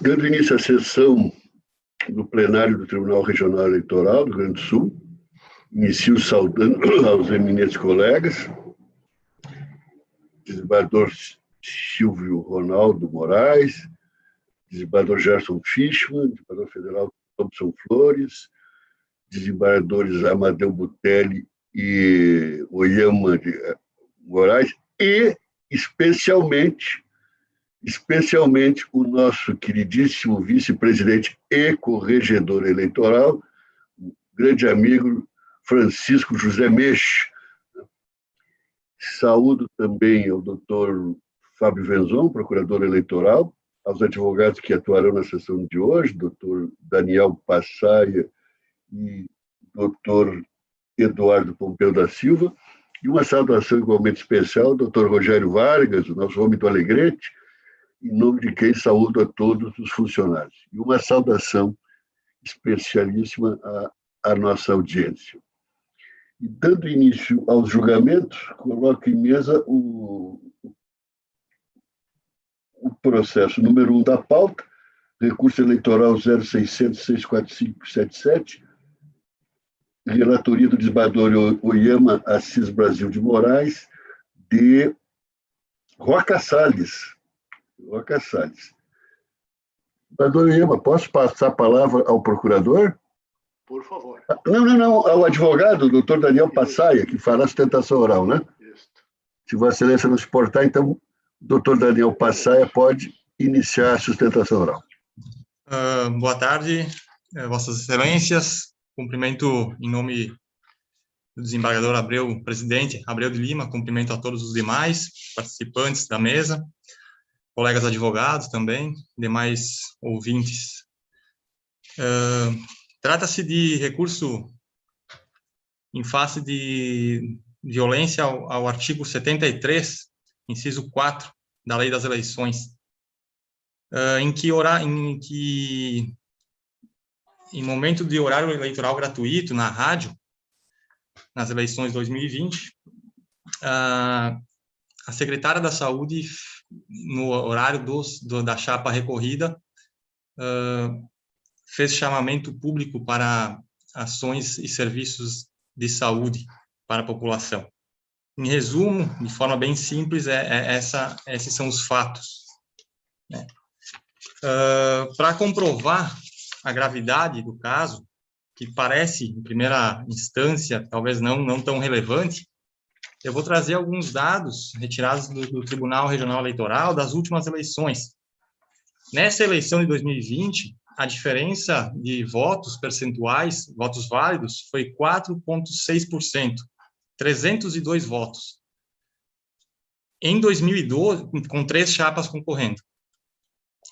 Dando início à sessão do plenário do Tribunal Regional Eleitoral do Rio Grande do Sul, inicio saudando aos eminentes colegas, desembargador Silvio Ronaldo Moraes, desembargador Gerson Fischmann, desembargador federal Thompson Flores, desembargadores Amadeu Butelli e Oyama Moraes, e especialmente o nosso queridíssimo vice-presidente e corregedor eleitoral, o grande amigo Francisco José Meix. Saúdo também ao doutor Fábio Venzon, procurador eleitoral, aos advogados que atuarão na sessão de hoje, doutor Daniel Passaia e doutor Eduardo Pompeu da Silva, e uma saudação igualmente especial ao doutor Rogério Vargas, o nosso homem do Alegrete, em nome de quem saúdo a todos os funcionários. E uma saudação especialíssima à nossa audiência. E dando início aos julgamentos, coloco em mesa o processo número 1 da pauta, recurso eleitoral 0600-64577, relatoria do desembargador Oyama Assis Brasil de Moraes, de Roca Salles. Desembargador Oyama, posso passar a palavra ao procurador? Por favor. Não, ao advogado, o doutor Daniel Passaia, que fará a sustentação oral, né? Isso. Se Vossa Excelência não se portar, então, o doutor Daniel Passaia pode iniciar a sustentação oral. Boa tarde, Vossas Excelências. Cumprimento em nome do desembargador Abreu, presidente Abreu de Lima, cumprimento a todos os demais participantes da mesa, colegas advogados também, demais ouvintes. Trata-se de recurso em face de violência ao artigo 73, inciso 4, da Lei das Eleições, em momento de horário eleitoral gratuito na rádio, nas eleições de 2020, a secretária da Saúde, no horário da chapa recorrida, fez chamamento público para ações e serviços de saúde para a população. Em resumo, de forma bem simples, esses são os fatos, né? Para comprovar a gravidade do caso, que parece, em primeira instância, talvez não tão relevante, eu vou trazer alguns dados retirados do Tribunal Regional Eleitoral das últimas eleições. Nessa eleição de 2020, a diferença de votos percentuais, votos válidos, foi 4,6%, 302 votos. Em 2012, com 3 chapas concorrendo.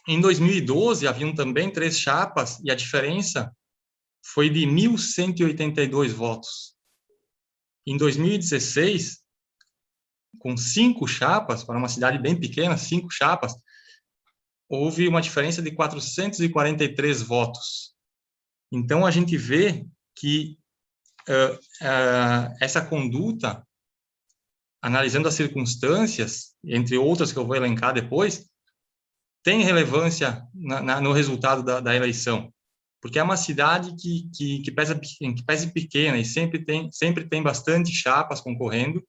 Em 2012, haviam também 3 chapas e a diferença foi de 1.182 votos. Em 2016, com 5 chapas, para uma cidade bem pequena, 5 chapas, houve uma diferença de 443 votos. Então, a gente vê que essa conduta, analisando as circunstâncias, entre outras que eu vou elencar depois, tem relevância no resultado da eleição, porque é uma cidade que pese pequena e sempre tem bastante chapas concorrendo,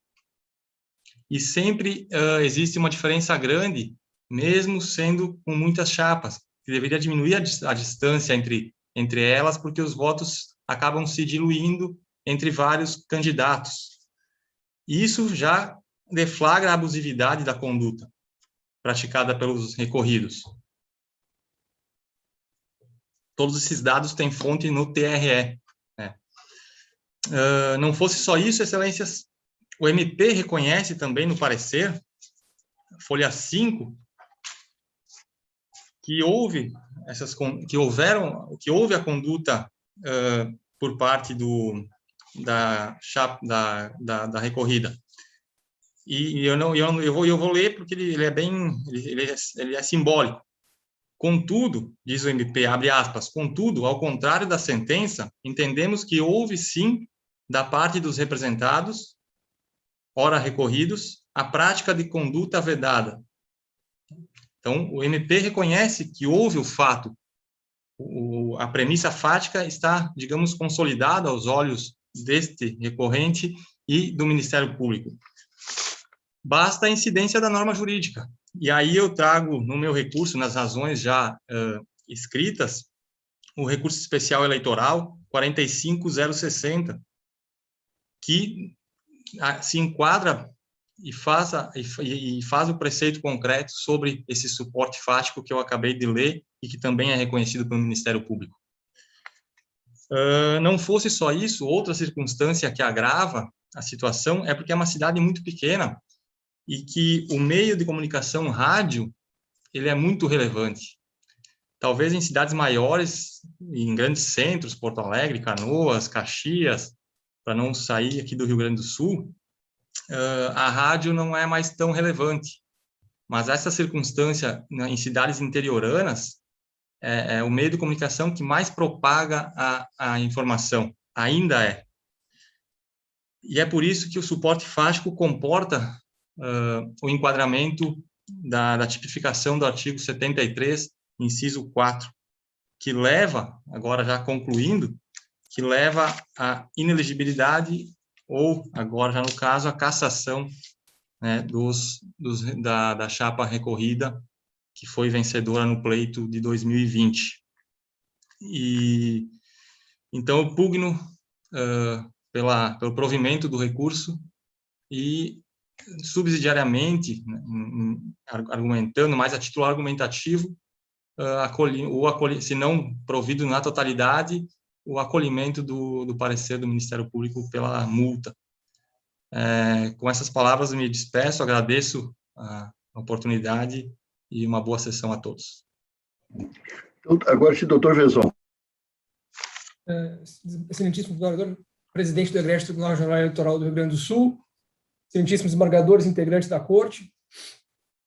e sempre existe uma diferença grande, mesmo sendo com muitas chapas, que deveria diminuir a distância entre elas, porque os votos acabam se diluindo entre vários candidatos. E isso já deflagra a abusividade da conduta praticada pelos recorridos. Todos esses dados têm fonte no TRE, né? Não fosse só isso, Excelências, o MP reconhece também no parecer, folha 5, que houve a conduta por parte da recorrida. E eu vou ler porque ele é simbólico. Contudo, diz o MP, abre aspas, contudo, ao contrário da sentença, entendemos que houve sim, da parte dos representados, ora recorridos, a prática de conduta vedada. Então, o MP reconhece que houve o fato, a premissa fática está, digamos, consolidada aos olhos deste recorrente e do Ministério Público. Basta a incidência da norma jurídica. E aí eu trago no meu recurso, nas razões já escritas, o recurso especial eleitoral 45060, que se enquadra e faz o preceito concreto sobre esse suporte fático que eu acabei de ler e que também é reconhecido pelo Ministério Público. Não fosse só isso, outra circunstância que agrava a situação é porque é uma cidade muito pequena e que o meio de comunicação rádio ele é muito relevante. Talvez em cidades maiores, em grandes centros, Porto Alegre, Canoas, Caxias, para não sair aqui do Rio Grande do Sul, a rádio não é mais tão relevante. Mas essa circunstância em cidades interioranas é o meio de comunicação que mais propaga a informação, ainda é. E é por isso que o suporte fático comporta o enquadramento da tipificação do artigo 73, inciso 4, que leva, agora já concluindo, que leva à inelegibilidade ou, agora já no caso, a cassação, né, da chapa recorrida, que foi vencedora no pleito de 2020. Então, eu pugno pelo provimento do recurso e, subsidiariamente, argumentando, mais a título argumentativo, se não provido na totalidade, o acolhimento do parecer do Ministério Público pela multa. Com essas palavras, eu me despeço, agradeço a oportunidade e uma boa sessão a todos. Então, agora, sim, doutor Vezon. Excelentíssimo desembargador, presidente do Egrégio Tribunal Regional Eleitoral do Rio Grande do Sul, excelentíssimos desembargadores, integrantes da Corte,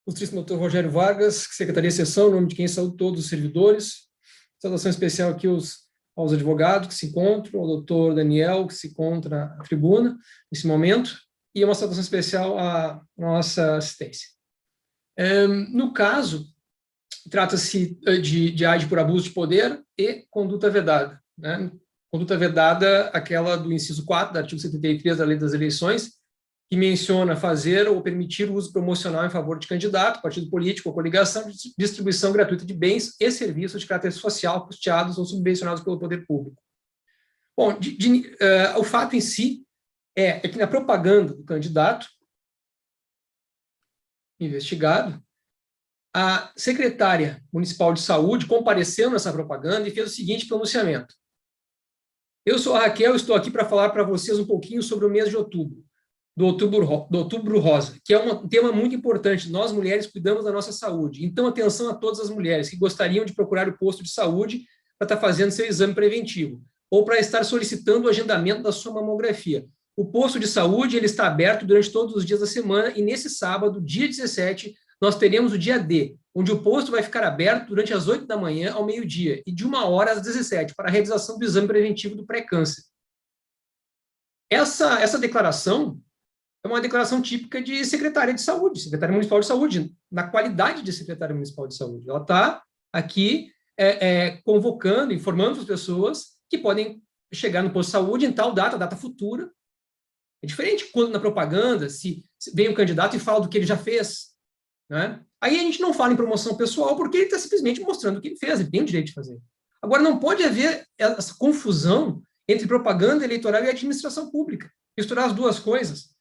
ilustríssimo doutor Rogério Vargas, Secretaria de Sessão, em nome de quem saúdo todos os servidores, saudação especial aqui aos advogados que se encontram, ao doutor Daniel, que se encontra na tribuna nesse momento, e uma saudação especial à nossa assistência. No caso, trata-se de AIDE por abuso de poder e conduta vedada, né? Conduta vedada, aquela do inciso 4 do artigo 73 da Lei das Eleições, que menciona fazer ou permitir o uso promocional em favor de candidato, partido político ou coligação de distribuição gratuita de bens e serviços de caráter social custeados ou subvencionados pelo poder público. Bom, o fato em si é que na propaganda do candidato investigado, a secretária municipal de saúde compareceu nessa propaganda e fez o seguinte pronunciamento: eu sou a Raquel, estou aqui para falar para vocês um pouquinho sobre o mês de outubro, do Outubro Rosa, que é um tema muito importante. Nós, mulheres, cuidamos da nossa saúde. Então, atenção a todas as mulheres que gostariam de procurar o posto de saúde para estar fazendo seu exame preventivo ou para estar solicitando o agendamento da sua mamografia. O posto de saúde ele está aberto durante todos os dias da semana e nesse sábado, dia 17, nós teremos o dia D, onde o posto vai ficar aberto durante as 8 da manhã ao meio-dia e de 1h às 17 para a realização do exame preventivo do pré-câncer. Essa declaração é uma declaração típica de secretária de saúde, secretária municipal de saúde, na qualidade de secretária municipal de saúde. Ela está aqui convocando, informando as pessoas que podem chegar no posto de saúde em tal data futura. É diferente quando na propaganda se vem um candidato e fala do que ele já fez, né? Aí a gente não fala em promoção pessoal porque ele está simplesmente mostrando o que ele fez, ele tem o direito de fazer. Agora, não pode haver essa confusão entre propaganda eleitoral e administração pública, misturar as duas coisas.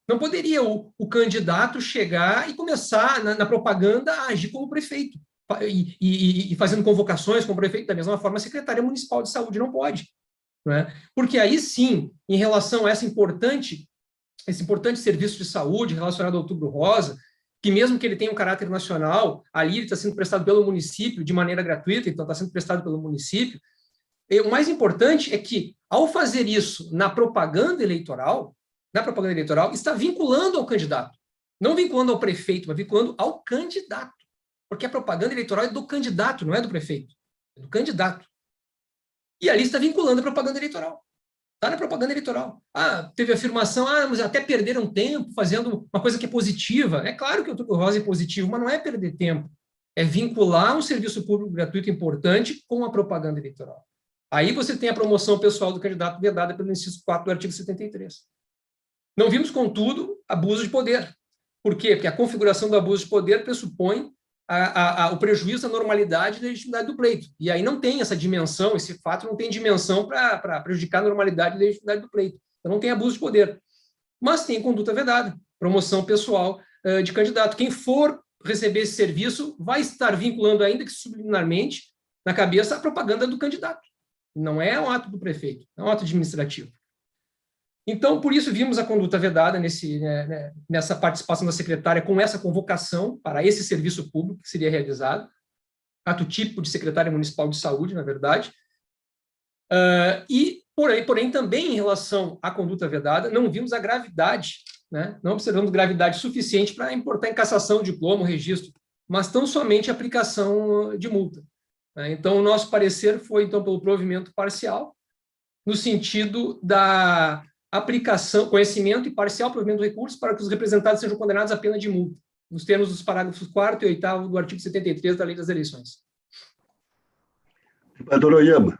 Não poderia o candidato chegar e começar, na propaganda, a agir como prefeito, e fazendo convocações como prefeito, da mesma forma a Secretaria Municipal de Saúde não pode. Né? Porque aí sim, em relação a esse importante serviço de saúde relacionado ao Outubro Rosa, que mesmo que ele tenha um caráter nacional, ali ele está sendo prestado pelo município de maneira gratuita, então está sendo prestado pelo município, e o mais importante é que, ao fazer isso na propaganda eleitoral, está vinculando ao candidato. Não vinculando ao prefeito, mas vinculando ao candidato. Porque a propaganda eleitoral é do candidato, não é do prefeito. É do candidato. E ali está vinculando a propaganda eleitoral. Está na propaganda eleitoral. Teve afirmação, mas até perderam tempo fazendo uma coisa que é positiva. É claro que o Outubro Rosa é positivo, mas não é perder tempo. é vincular um serviço público gratuito importante com a propaganda eleitoral. Aí você tem a promoção pessoal do candidato vedada pelo inciso 4 do artigo 73. Não vimos, contudo, abuso de poder. Por quê? Porque a configuração do abuso de poder pressupõe o prejuízo da normalidade e da legitimidade do pleito. E aí não tem essa dimensão, esse fato não tem dimensão para prejudicar a normalidade e a legitimidade do pleito. Então não tem abuso de poder. Mas tem conduta vedada, promoção pessoal de candidato. Quem for receber esse serviço vai estar vinculando, ainda que subliminarmente, na cabeça a propaganda do candidato. Não é um ato do prefeito, é um ato administrativo. Então, por isso, vimos a conduta vedada nessa participação da secretária com essa convocação para esse serviço público que seria realizado, ato típico de secretária municipal de saúde, na verdade. Porém, também em relação à conduta vedada, não vimos a gravidade, não observamos gravidade suficiente para importar em cassação, diploma, registro, mas tão somente a aplicação de multa. Então, o nosso parecer foi, então, pelo provimento parcial, no sentido da aplicação, conhecimento e parcial provimento do recurso para que os representados sejam condenados à pena de multa, nos termos dos parágrafos 4º e 8º do artigo 73 da Lei das Eleições. Desembargador Oyama.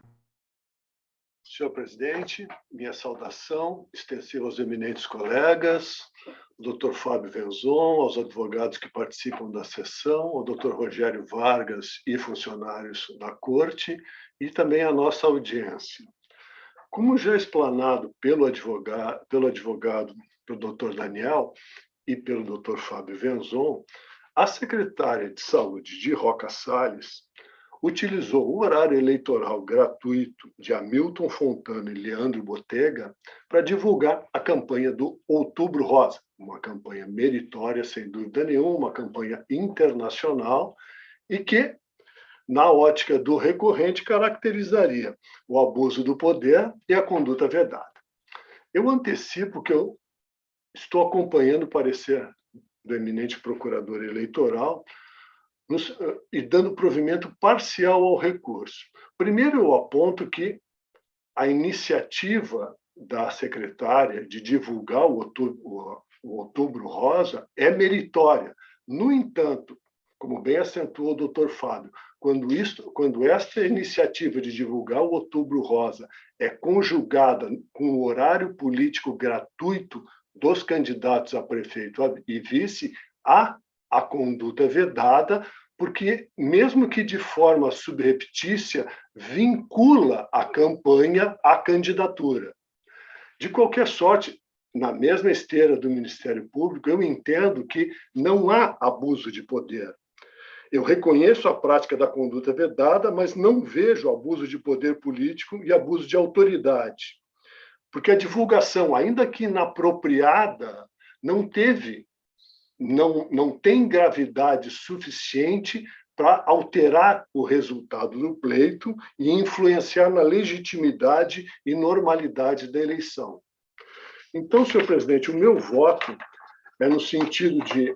Senhor presidente, minha saudação extensiva aos eminentes colegas, ao doutor Fábio Venzon, aos advogados que participam da sessão, ao doutor Rogério Vargas e funcionários da Corte, e também à nossa audiência. Como já explanado pelo advogado, pelo doutor Daniel e pelo doutor Fábio Venzon, a secretária de Saúde de Roca Salles utilizou o horário eleitoral gratuito de Hamilton Fontana e Leandro Botega para divulgar a campanha do Outubro Rosa, uma campanha meritória, sem dúvida nenhuma, uma campanha internacional e que, na ótica do recorrente, caracterizaria o abuso do poder e a conduta vedada. Eu antecipo que eu estou acompanhando o parecer do eminente procurador eleitoral e dando provimento parcial ao recurso. Primeiro, eu aponto que a iniciativa da secretária de divulgar o Outubro Rosa é meritória. No entanto, como bem acentuou o doutor Fábio, quando esta iniciativa de divulgar o Outubro Rosa é conjugada com o horário político gratuito dos candidatos a prefeito e vice, há a conduta vedada, porque, mesmo que de forma subreptícia, vincula a campanha à candidatura. De qualquer sorte, na mesma esteira do Ministério Público, eu entendo que não há abuso de poder. Eu reconheço a prática da conduta vedada, mas não vejo abuso de poder político e abuso de autoridade. Porque a divulgação, ainda que inapropriada, não tem gravidade suficiente para alterar o resultado do pleito e influenciar na legitimidade e normalidade da eleição. Então, senhor presidente, o meu voto é no sentido de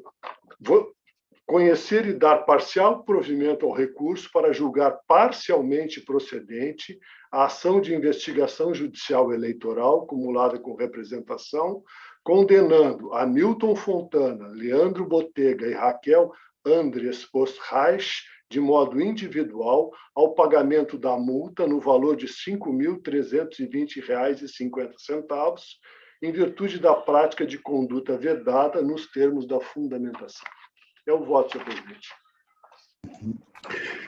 conhecer e dar parcial provimento ao recurso para julgar parcialmente procedente a ação de investigação judicial eleitoral acumulada com representação, condenando Hamilton Fontana, Leandro Botega e Raquel Andres Ostreich, de modo individual, ao pagamento da multa no valor de R$ 5.320,50, em virtude da prática de conduta vedada nos termos da fundamentação. É o voto, senhor presidente.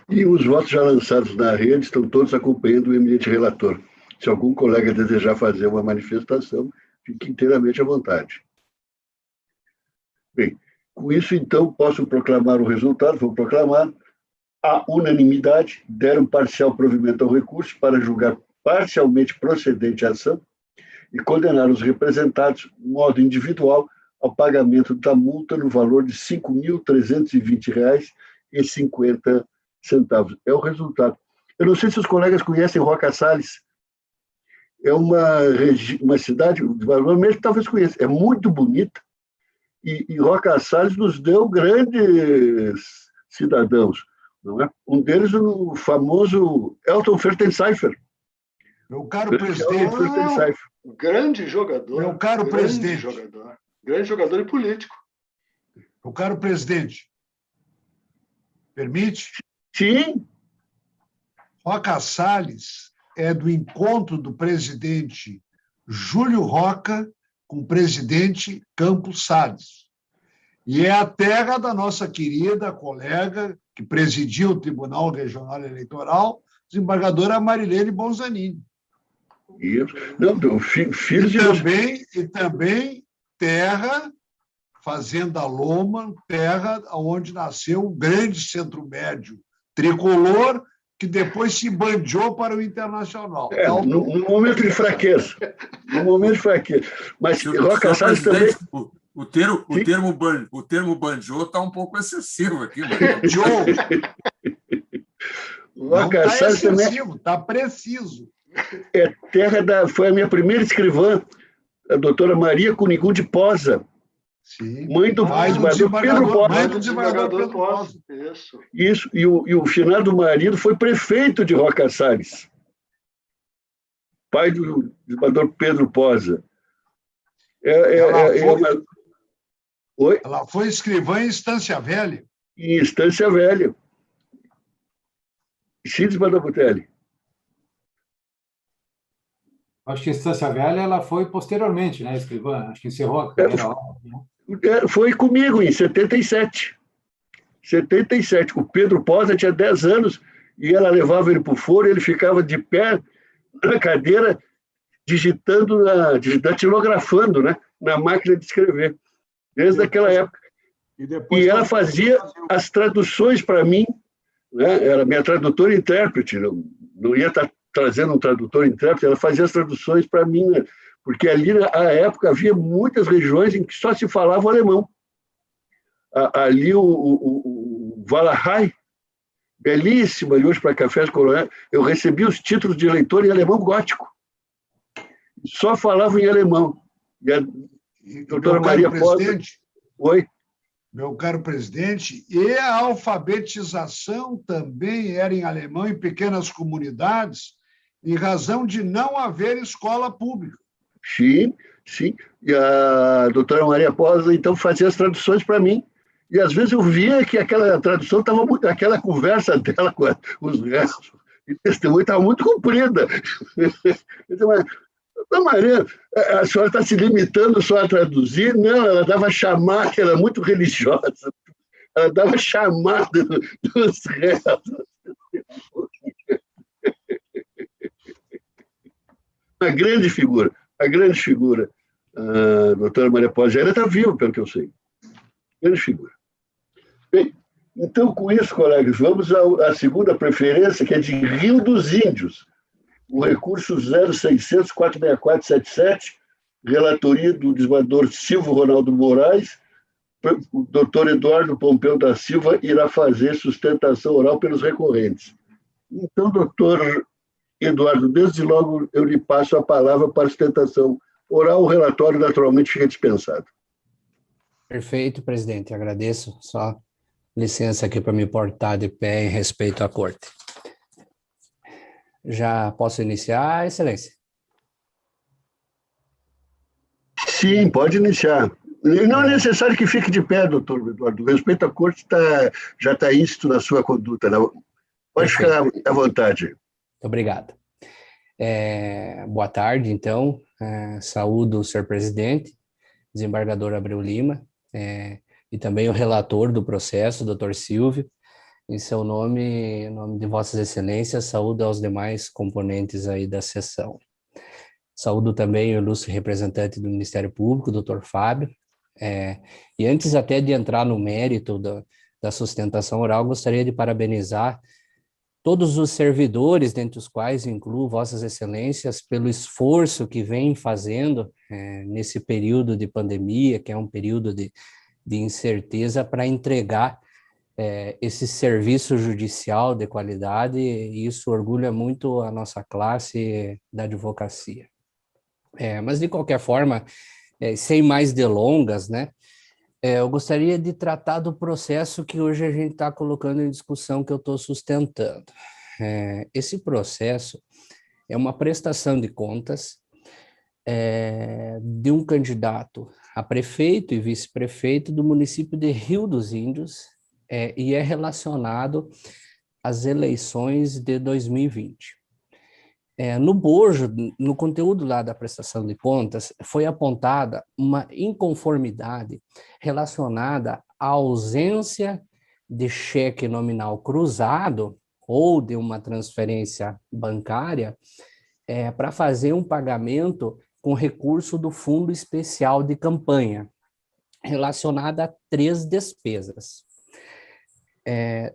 E os votos já lançados na rede estão todos acompanhando o eminente relator. Se algum colega desejar fazer uma manifestação, fique inteiramente à vontade. Bem, com isso, então, posso proclamar o resultado. Vou proclamar a unanimidade, deram parcial provimento ao recurso para julgar parcialmente procedente a ação e condenar os representados, de modo individual, ao pagamento da multa no valor de R$ 5.320,50. É o resultado. Eu não sei se os colegas conhecem Roca Salles. É uma cidade, provavelmente talvez conheça, é muito bonita, e Roca Salles nos deu grandes cidadãos. Não é? Um deles, o famoso Elton Fertensheifer. Meu caro presidente. Grande jogador. Meu caro presidente. Grande jogador e político. Meu caro presidente, Permite? Sim, Roca Salles é do encontro do presidente Júlio Roca com o presidente Campos Salles. E é a terra da nossa querida colega, que presidiu o Tribunal Regional Eleitoral, desembargadora Marilene Bonzanini. isso. Não, filhos de E também terra, Fazenda Loma, terra onde nasceu o grande centro-médio tricolor, que depois se bandiou para o Internacional. No momento de fraqueza. No momento de fraqueza. Mas Roca Salles também. O termo bandiou está um pouco excessivo aqui. Não está excessivo, está preciso. Foi a minha primeira escrivã, a doutora Maria Cunigunde Posa. Sim. Mãe do desembargador Pedro Posa. Mãe do desembargador Pedro Posa. Isso. E o finado marido foi prefeito de Roca Salles. Pai do desembargador Pedro Posa. Oi? Ela foi escrivã em Estância Velha. Em Estância Velha. Sim, desembargador Butelli. Acho que em Estância Velha ela foi posteriormente, né, escrivã? Acho que encerrou a carreira lá. Foi comigo em 77. 77. O Pedro Posa tinha 10 anos e ela levava ele para o foro e ele ficava de pé na cadeira datilografando, né, na máquina de escrever, desde aquela época. E ela fazia as traduções para mim, né, era minha tradutora e intérprete, não ia estar trazendo um tradutor e intérprete, ela fazia as traduções para mim, né, porque ali, na época, havia muitas regiões em que só se falava o alemão. Ali, o Walachei, belíssimo, ali hoje para Cafés Coloniais, eu recebi os títulos de leitor em alemão gótico. Só falava em alemão. E a doutora Maria Posa... Oi? Meu caro presidente, e a alfabetização também era em alemão em pequenas comunidades, em razão de não haver escola pública. Sim. E a doutora Maria Posa, então, fazia as traduções para mim. E, às vezes, eu via que aquela tradução estava muito... Aquela conversa dela com os restos de testemunho estava muito comprida. Então, doutora Maria, a senhora está se limitando só a traduzir? Não, ela dava chamada, ela era muito religiosa. Ela dava chamada dos restos. A grande figura, a doutora Maria Posa, ela está viva, pelo que eu sei. Grande figura. Bem, então, com isso, colegas, vamos à segunda preferência, que é de Rio dos Índios. O recurso 0600-46477, relatoria do desembargador Silvio Ronaldo Moraes. O doutor Eduardo Pompeu da Silva irá fazer sustentação oral pelos recorrentes. Então, doutor Eduardo, desde logo eu lhe passo a palavra para a sustentação oral. O relatório, naturalmente, fica dispensado. Perfeito, presidente. Agradeço. Só licença aqui para me portar de pé em respeito à corte. Já posso iniciar, Excelência? Sim, pode iniciar. Não é necessário que fique de pé, doutor Eduardo. O respeito à corte já está íncito na sua conduta. Não? Pode ficar à vontade. Muito obrigado. Boa tarde, então. Saúdo o senhor presidente, desembargador Abreu Lima, e também o relator do processo, doutor Silvio. Em seu nome, em nome de vossas excelências, saúdo aos demais componentes aí da sessão. Saúdo também o ilustre representante do Ministério Público, doutor Fábio. E antes até de entrar no mérito da sustentação oral, gostaria de parabenizar todos os servidores, dentre os quais incluo vossas excelências, pelo esforço que vem fazendo nesse período de pandemia, que é um período de incerteza, para entregar esse serviço judicial de qualidade, e isso orgulha muito a nossa classe da advocacia. Mas, de qualquer forma, sem mais delongas, né, eu gostaria de tratar do processo que hoje a gente está colocando em discussão, que eu estou sustentando. Esse processo é uma prestação de contas de um candidato a prefeito e vice-prefeito do município de Rio dos Índios, e é relacionado às eleições de 2020. No bojo, no conteúdo lá da prestação de contas, foi apontada uma inconformidade relacionada à ausência de cheque nominal cruzado ou de uma transferência bancária para fazer um pagamento com recurso do Fundo Especial de Campanha, relacionada a 3 despesas.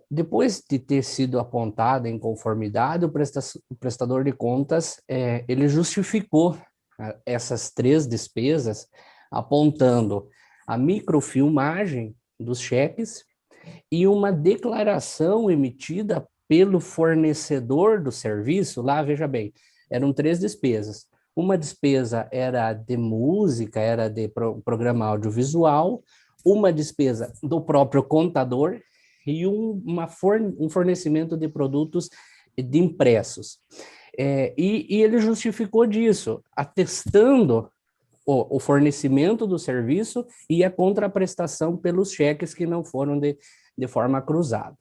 Depois de ter sido apontada a inconformidade, o prestador de contas ele justificou essas 3 despesas, apontando a microfilmagem dos cheques e uma declaração emitida pelo fornecedor do serviço. Lá, veja bem, eram 3 despesas. Uma despesa era de música, era de programa audiovisual, uma despesa do próprio contador e um fornecimento de produtos de impressos. E ele justificou disso, atestando o fornecimento do serviço e a contraprestação pelos cheques que não foram de forma cruzada.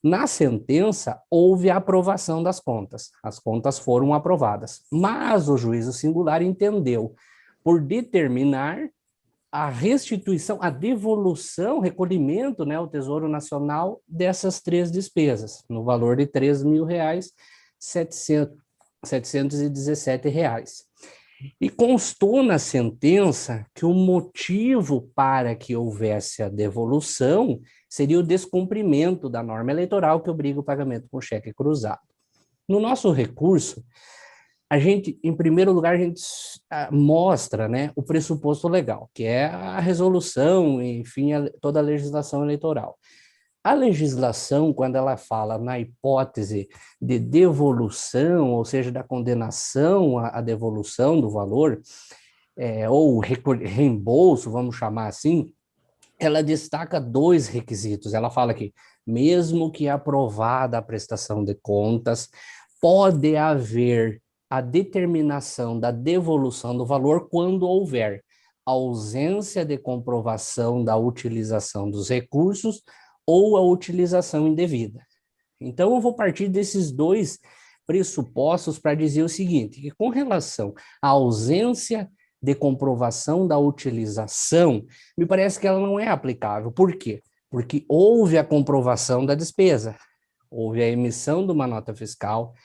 Na sentença, houve a aprovação das contas. As contas foram aprovadas, mas o juízo singular entendeu por determinar a restituição, a devolução, recolhimento, né, ao Tesouro Nacional dessas 3 despesas, no valor de R$ 3.717. E constou na sentença que o motivo para que houvesse a devolução seria o descumprimento da norma eleitoral que obriga o pagamento com cheque cruzado. No nosso recurso, em primeiro lugar, a gente mostra, né, o pressuposto legal, que é a resolução, enfim, toda a legislação eleitoral. A legislação, quando ela fala na hipótese de devolução, ou seja, da condenação à devolução do valor, ou reembolso, vamos chamar assim, ela destaca 2 requisitos. Ela fala que, mesmo que aprovada a prestação de contas, pode haver a determinação da devolução do valor quando houver ausência de comprovação da utilização dos recursos ou a utilização indevida. Então, eu vou partir desses 2 pressupostos para dizer o seguinte, que com relação à ausência de comprovação da utilização, me parece que ela não é aplicável. Por quê? Porque houve a comprovação da despesa, houve a emissão de uma nota fiscal,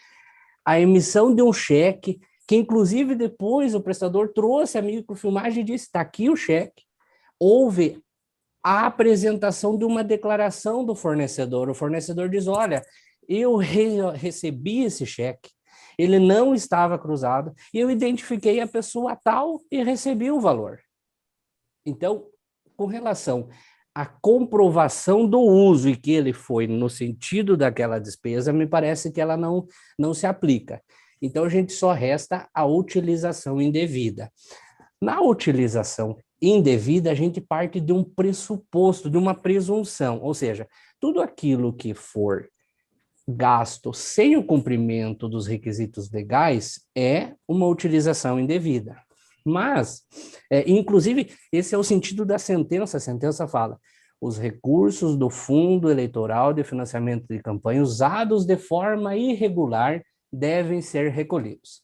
a emissão de um cheque, que inclusive depois o prestador trouxe a microfilmagem e disse, está aqui o cheque. Houve a apresentação de uma declaração do fornecedor. O fornecedor diz, olha, eu recebi esse cheque, ele não estava cruzado, e eu identifiquei a pessoa tal e recebi o valor. Então, com relação à comprovação do uso e que ele foi no sentido daquela despesa, me parece que ela não se aplica. Então, a gente só resta a utilização indevida. Na utilização indevida, a gente parte de um pressuposto, de uma presunção, ou seja, tudo aquilo que for gasto sem o cumprimento dos requisitos legais é uma utilização indevida. Mas, inclusive, esse é o sentido da sentença. A sentença fala: os recursos do Fundo Eleitoral de Financiamento de Campanha usados de forma irregular devem ser recolhidos.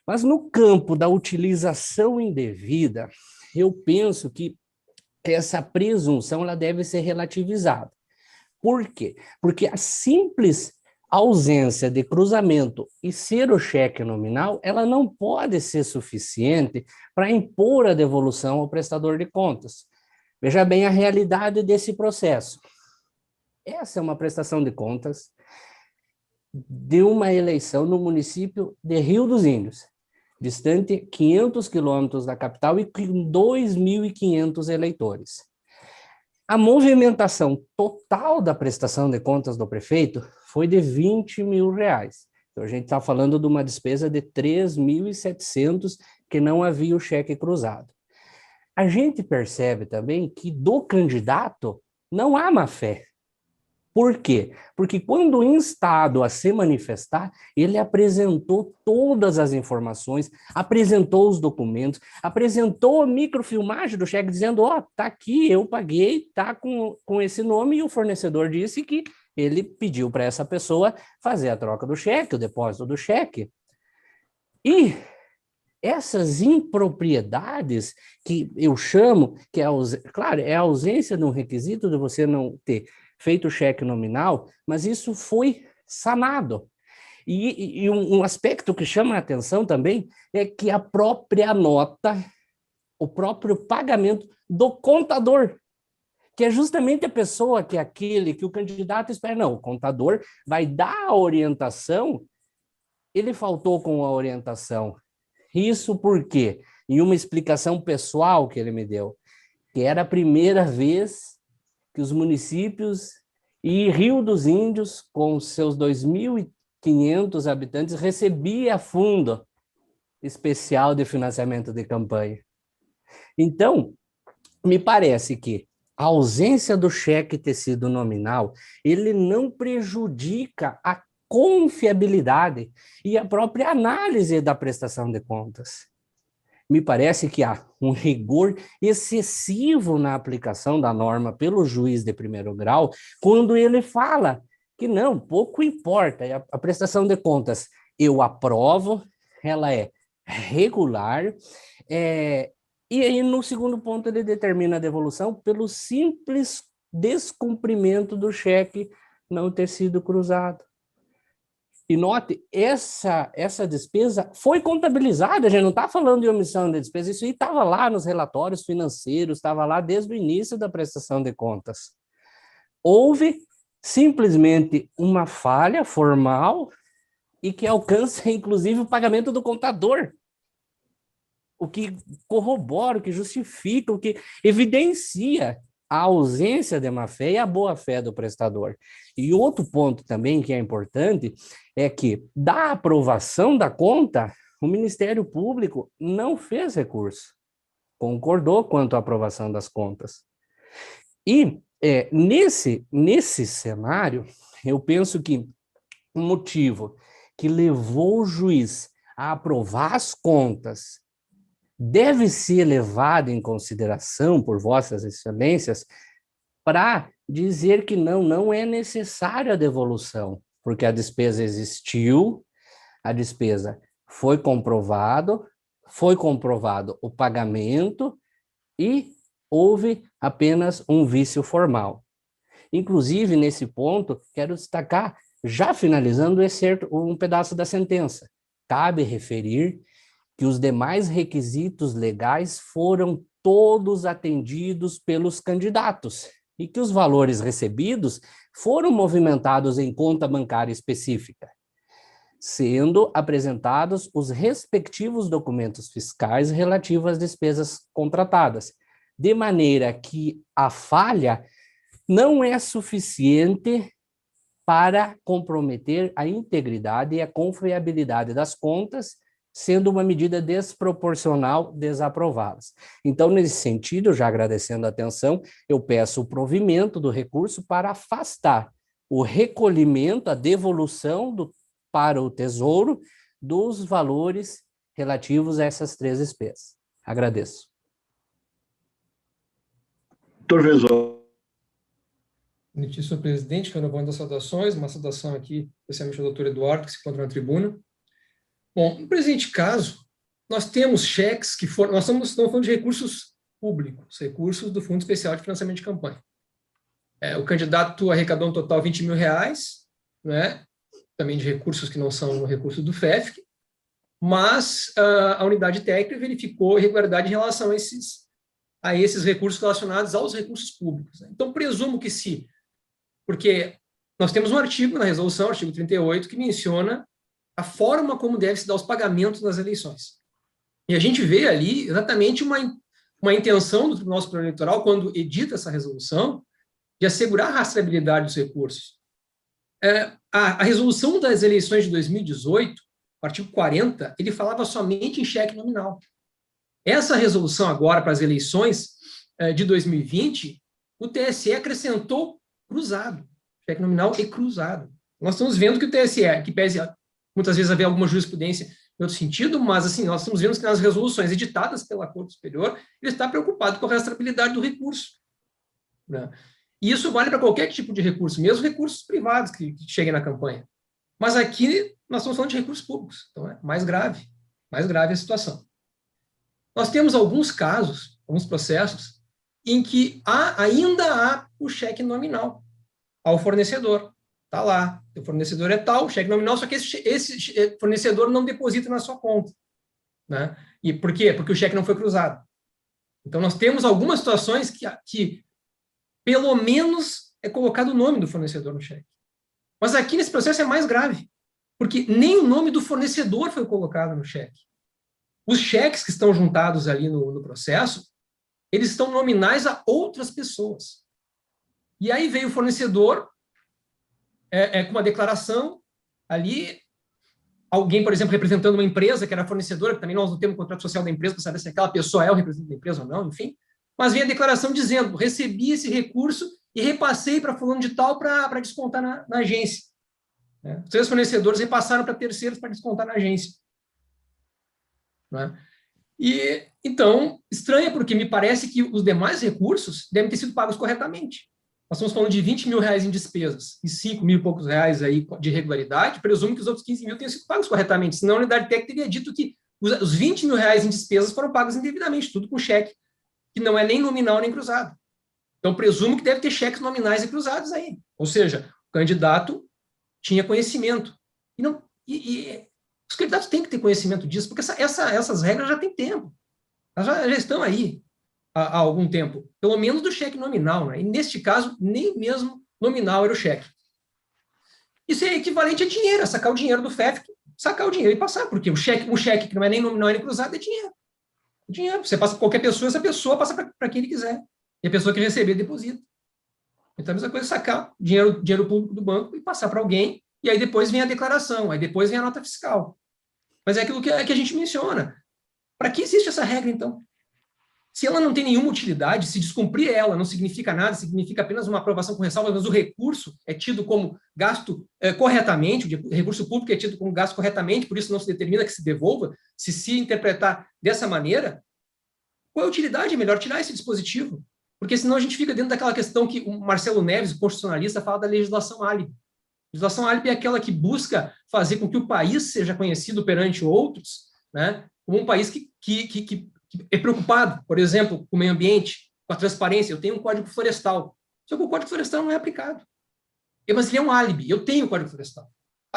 Mas no campo da utilização indevida, eu penso que essa presunção ela deve ser relativizada. Por quê? Porque a simples ausência de cruzamento e ser o cheque nominal, ela não pode ser suficiente para impor a devolução ao prestador de contas. Veja bem a realidade desse processo. Essa é uma prestação de contas de uma eleição no município de Rio dos Índios, distante 500 quilômetros da capital e com 2.500 eleitores. A movimentação total da prestação de contas do prefeito foi de R$20 mil. Então, a gente está falando de uma despesa de 3.700 que não havia o cheque cruzado. A gente percebe também que do candidato não há má-fé. Por quê? Porque quando instado a se manifestar, ele apresentou todas as informações, apresentou os documentos, apresentou a microfilmagem do cheque, dizendo, ó, tá aqui, eu paguei, tá com esse nome, e o fornecedor disse que ele pediu para essa pessoa fazer a troca do cheque, o depósito do cheque. E essas impropriedades que eu chamo, que claro, é a ausência de um requisito de você não ter feito o cheque nominal, mas isso foi sanado. E um aspecto que chama a atenção também é que a própria nota, o próprio pagamento do contador, que é justamente a pessoa que o candidato espera, não, o contador vai dar a orientação, ele faltou com a orientação. Isso por quê? Em uma explicação pessoal que ele me deu, que era a primeira vez que os municípios e Rio dos Índios, com seus 2.500 habitantes, recebia fundo especial de financiamento de campanha. Então, me parece que a ausência do cheque tecido nominal, ele não prejudica a confiabilidade e a própria análise da prestação de contas. Me parece que há um rigor excessivo na aplicação da norma pelo juiz de primeiro grau, quando ele fala que não, pouco importa, a prestação de contas eu aprovo, ela é regular, e aí no segundo ponto ele determina a devolução pelo simples descumprimento do cheque não ter sido cruzado. E note, essa despesa foi contabilizada, a gente não está falando de omissão de despesa, isso aí estava lá nos relatórios financeiros, estava lá desde o início da prestação de contas. Houve simplesmente uma falha formal e que alcança, inclusive, o pagamento do contador, o que corrobora, o que justifica, o que evidencia a ausência de má-fé e a boa-fé do prestador. E outro ponto também que é importante é que, da aprovação da conta, o Ministério Público não fez recurso, concordou quanto à aprovação das contas. E nesse cenário, eu penso que o motivo que levou o juiz a aprovar as contas deve ser levado em consideração por vossas excelências para dizer que não é necessária a devolução, porque a despesa existiu, a despesa foi comprovado o pagamento e houve apenas um vício formal. Inclusive, nesse ponto, quero destacar, já finalizando um pedaço da sentença, cabe referir que os demais requisitos legais foram todos atendidos pelos candidatos e que os valores recebidos foram movimentados em conta bancária específica, sendo apresentados os respectivos documentos fiscais relativos às despesas contratadas, de maneira que a falha não é suficiente para comprometer a integridade e a confiabilidade das contas, sendo uma medida desproporcional desaprová-las. Então, nesse sentido, já agradecendo a atenção, eu peço o provimento do recurso para afastar o recolhimento, a devolução para o Tesouro dos valores relativos a essas três despesas. Agradeço. Doutor Verzon. Senhor presidente, renovando as saudações, uma saudação aqui, especialmente ao doutor Eduardo, que se encontra na tribuna. Bom, no presente caso, nós temos cheques que foram... Nós estamos falando de recursos públicos, recursos do Fundo Especial de Financiamento de Campanha. O candidato arrecadou um total de R$20 mil, né? Também de recursos que não são recursos do FEFC, mas a unidade técnica verificou irregularidade em relação a esses recursos relacionados aos recursos públicos. Então, presumo que porque nós temos um artigo na resolução, artigo 38, que menciona a forma como deve se dar os pagamentos nas eleições. E a gente vê ali exatamente uma intenção do Tribunal Superior Eleitoral, quando edita essa resolução, de assegurar a rastreabilidade dos recursos. A resolução das eleições de 2018, o artigo 40, ele falava somente em cheque nominal. Essa resolução agora para as eleições de 2020, o TSE acrescentou cruzado, cheque nominal e cruzado. Nós estamos vendo que o TSE, que pese muitas vezes haver alguma jurisprudência em outro sentido, mas assim, nós estamos vendo que nas resoluções editadas pela Corte Superior, ele está preocupado com a rastreabilidade do recurso, né? E isso vale para qualquer tipo de recurso, mesmo recursos privados que cheguem na campanha. Mas aqui nós estamos falando de recursos públicos, então é mais grave a situação. Nós temos alguns casos, alguns processos, em que ainda há o cheque nominal ao fornecedor. Está lá, o fornecedor é tal, cheque nominal, só que esse fornecedor não deposita na sua conta, né? E por quê? Porque o cheque não foi cruzado. Então, nós temos algumas situações que pelo menos é colocado o nome do fornecedor no cheque. Mas aqui nesse processo é mais grave, porque nem o nome do fornecedor foi colocado no cheque. Os cheques que estão juntados ali no processo, eles estão nominais a outras pessoas. E aí veio o fornecedor com uma declaração ali, alguém, por exemplo, representando uma empresa que era fornecedora, que também nós não temos contrato social da empresa para saber se aquela pessoa é o representante da empresa ou não, enfim. Mas vem a declaração dizendo, recebi esse recurso e repassei para fulano de tal para descontar na agência. Os 3 fornecedores repassaram para terceiros para descontar na agência. Né? E, então, estranha, porque me parece que os demais recursos devem ter sido pagos corretamente. Nós estamos falando de 20 mil reais em despesas e 5 mil e poucos reais aí de irregularidade, presumo que os outros 15 mil tenham sido pagos corretamente, senão a unidade técnica teria dito que os 20 mil reais em despesas foram pagos indevidamente, tudo com cheque, que não é nem nominal nem cruzado. Então, presumo que deve ter cheques nominais e cruzados aí. Ou seja, o candidato tinha conhecimento. E os candidatos têm que ter conhecimento disso, porque essas regras já têm tempo. Elas já estão aí há algum tempo, pelo menos do cheque nominal, né? E neste caso, nem mesmo nominal era o cheque. Isso é equivalente a dinheiro, a sacar o dinheiro do FEF, sacar o dinheiro e passar, porque um cheque que não é nem nominal nem cruzado é dinheiro. Dinheiro. Você passa para qualquer pessoa, essa pessoa passa para quem ele quiser. E a pessoa que receber, deposita. Então, a mesma coisa é sacar dinheiro público do banco e passar para alguém, e aí depois vem a declaração, aí depois vem a nota fiscal. Mas é aquilo que a gente menciona. Para que existe essa regra, então? Se ela não tem nenhuma utilidade, se descumprir ela não significa nada, significa apenas uma aprovação com ressalva, mas o recurso é tido como gasto corretamente, o recurso público é tido como gasto corretamente, por isso não se determina que se devolva, se interpretar dessa maneira, qual é a utilidade? É melhor tirar esse dispositivo, porque senão a gente fica dentro daquela questão que o Marcelo Neves, o constitucionalista, fala da legislação álibi. A legislação álibi é aquela que busca fazer com que o país seja conhecido perante outros, né, como um país que é preocupado, por exemplo, com o meio ambiente, com a transparência. Eu tenho um código florestal, só que o código florestal não é aplicado. Mas ele é um álibi, eu tenho o código florestal.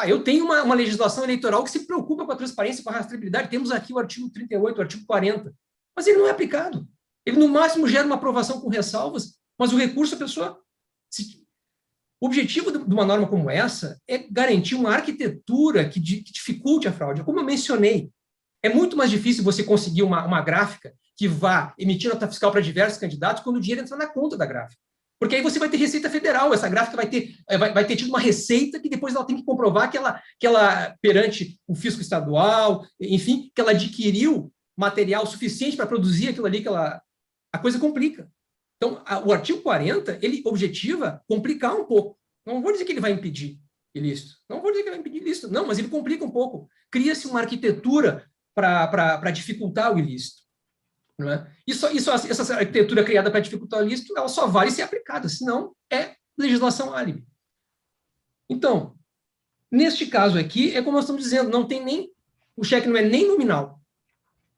Eu tenho uma legislação eleitoral que se preocupa com a transparência, com a rastreabilidade. Temos aqui o artigo 38, o artigo 40, mas ele não é aplicado. Ele, no máximo, gera uma aprovação com ressalvas, mas o recurso, a pessoa... O objetivo de uma norma como essa é garantir uma arquitetura que dificulte a fraude. Como eu mencionei, é muito mais difícil você conseguir uma gráfica que vá emitir nota fiscal para diversos candidatos quando o dinheiro entra na conta da gráfica. Porque aí você vai ter Receita Federal, essa gráfica vai ter tido uma receita que depois ela tem que comprovar que ela perante o fisco estadual, enfim, que ela adquiriu material suficiente para produzir aquilo ali, a coisa complica. Então, o artigo 40, ele objetiva complicar um pouco. Não vou dizer que ele vai impedir ilícito. Não vou dizer que ele vai impedir ilícito. Não, mas ele complica um pouco. Cria-se uma arquitetura para dificultar o ilícito. Não é? Essa arquitetura criada para dificultar o ilícito, ela só vale ser aplicada, senão é legislação álibi. Então, neste caso aqui, é como nós estamos dizendo, não tem nem... O cheque não é nem nominal.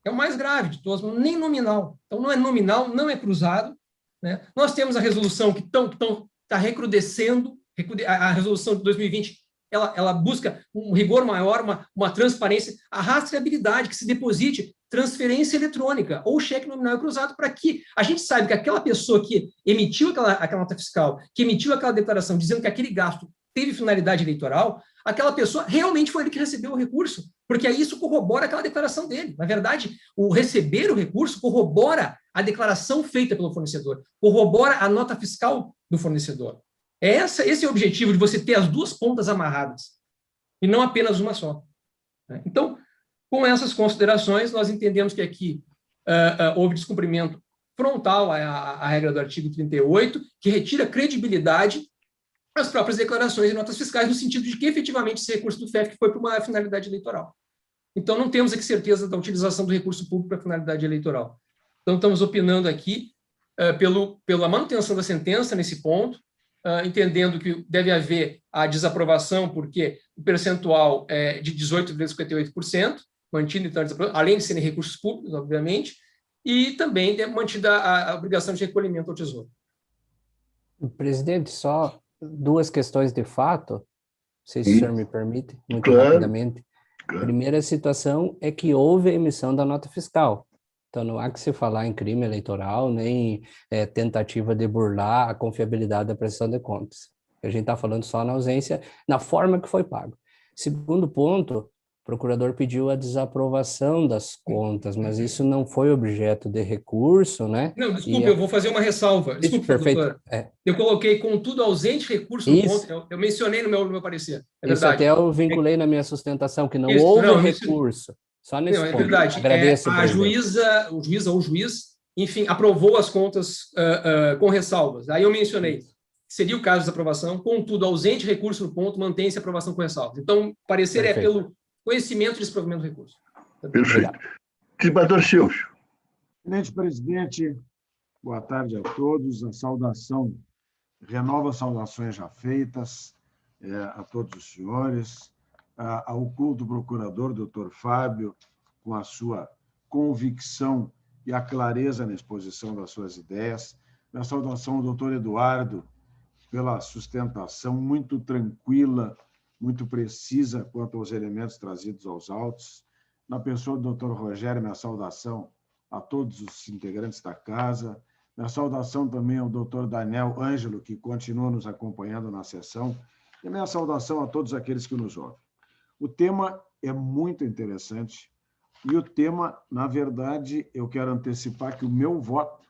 É o mais grave de todos, nem nominal. Então, não é nominal, não é cruzado. Né? Nós temos a resolução que está recrudescendo, a resolução de 2020, ela busca um rigor maior, uma transparência, a rastreabilidade, que se deposite transferência eletrônica ou cheque nominal cruzado, para que a gente saiba que aquela pessoa que emitiu aquela nota fiscal, que emitiu aquela declaração dizendo que aquele gasto teve finalidade eleitoral, aquela pessoa realmente foi ele que recebeu o recurso, porque aí isso corrobora aquela declaração dele. Na verdade, o receber o recurso corrobora a declaração feita pelo fornecedor, corrobora a nota fiscal do fornecedor. Esse é o objetivo de você ter as duas pontas amarradas, e não apenas uma só. Então, com essas considerações, nós entendemos que aqui houve descumprimento frontal à regra do artigo 38, que retira credibilidade as próprias declarações e notas fiscais, no sentido de que, efetivamente, esse recurso do FEF foi para uma finalidade eleitoral. Então, não temos aqui certeza da utilização do recurso público para finalidade eleitoral. Então, estamos opinando aqui pela manutenção da sentença nesse ponto, entendendo que deve haver a desaprovação, porque o percentual é de 18,58%, mantido, então, além de serem recursos públicos, obviamente, e também mantida a obrigação de recolhimento ao Tesouro. Presidente, só 2 questões de fato, não sei se o senhor me permite, muito Claro. rapidamente. Claro. A primeira situação é que houve a emissão da nota fiscal. Então, não há que se falar em crime eleitoral, nem tentativa de burlar a confiabilidade da prestação de contas. A gente está falando só na ausência, na forma que foi pago. Segundo ponto, o procurador pediu a desaprovação das contas, mas isso não foi objeto de recurso, né? Não, desculpe, eu vou fazer uma ressalva. Desculpe, perfeito. doutora. Eu coloquei, contudo, ausente recurso no ponto. Eu mencionei no meu parecer. É isso verdade. Até eu vinculei na minha sustentação, que não Isso, houve não, recurso. Só nesse não, é ponto. verdade. Agradeço, a juíza ou o juiz, enfim, aprovou as contas com ressalvas. Aí eu mencionei. Seria o caso de desaprovação, contudo, ausente recurso no ponto, mantém-se a aprovação com ressalvas. Então, o parecer Perfeito. é pelo conhecimento de desprovimento do recurso. Perfeito. Desembargador Silvio. Excelente presidente, boa tarde a todos. A saudação, renova as saudações já feitas a todos os senhores, ao culto procurador, doutor Fábio, com a sua convicção e a clareza na exposição das suas ideias. Minha saudação ao doutor Eduardo, pela sustentação muito tranquila, muito precisa quanto aos elementos trazidos aos autos. Na pessoa do Dr. Rogério, minha saudação a todos os integrantes da casa. Minha saudação também ao Dr. Daniel Ângelo, que continua nos acompanhando na sessão. E minha saudação a todos aqueles que nos ouvem. O tema é muito interessante e o tema, na verdade, eu quero antecipar que o meu voto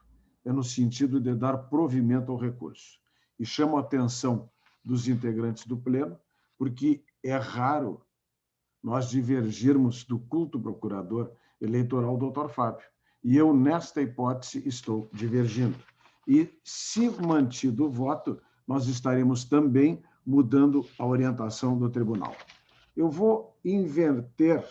é no sentido de dar provimento ao recurso. E chamo a atenção dos integrantes do Pleno, porque é raro nós divergirmos do culto procurador eleitoral Dr. Fábio. E eu, nesta hipótese, estou divergindo. E, se mantido o voto, nós estaremos também mudando a orientação do tribunal. Eu vou inverter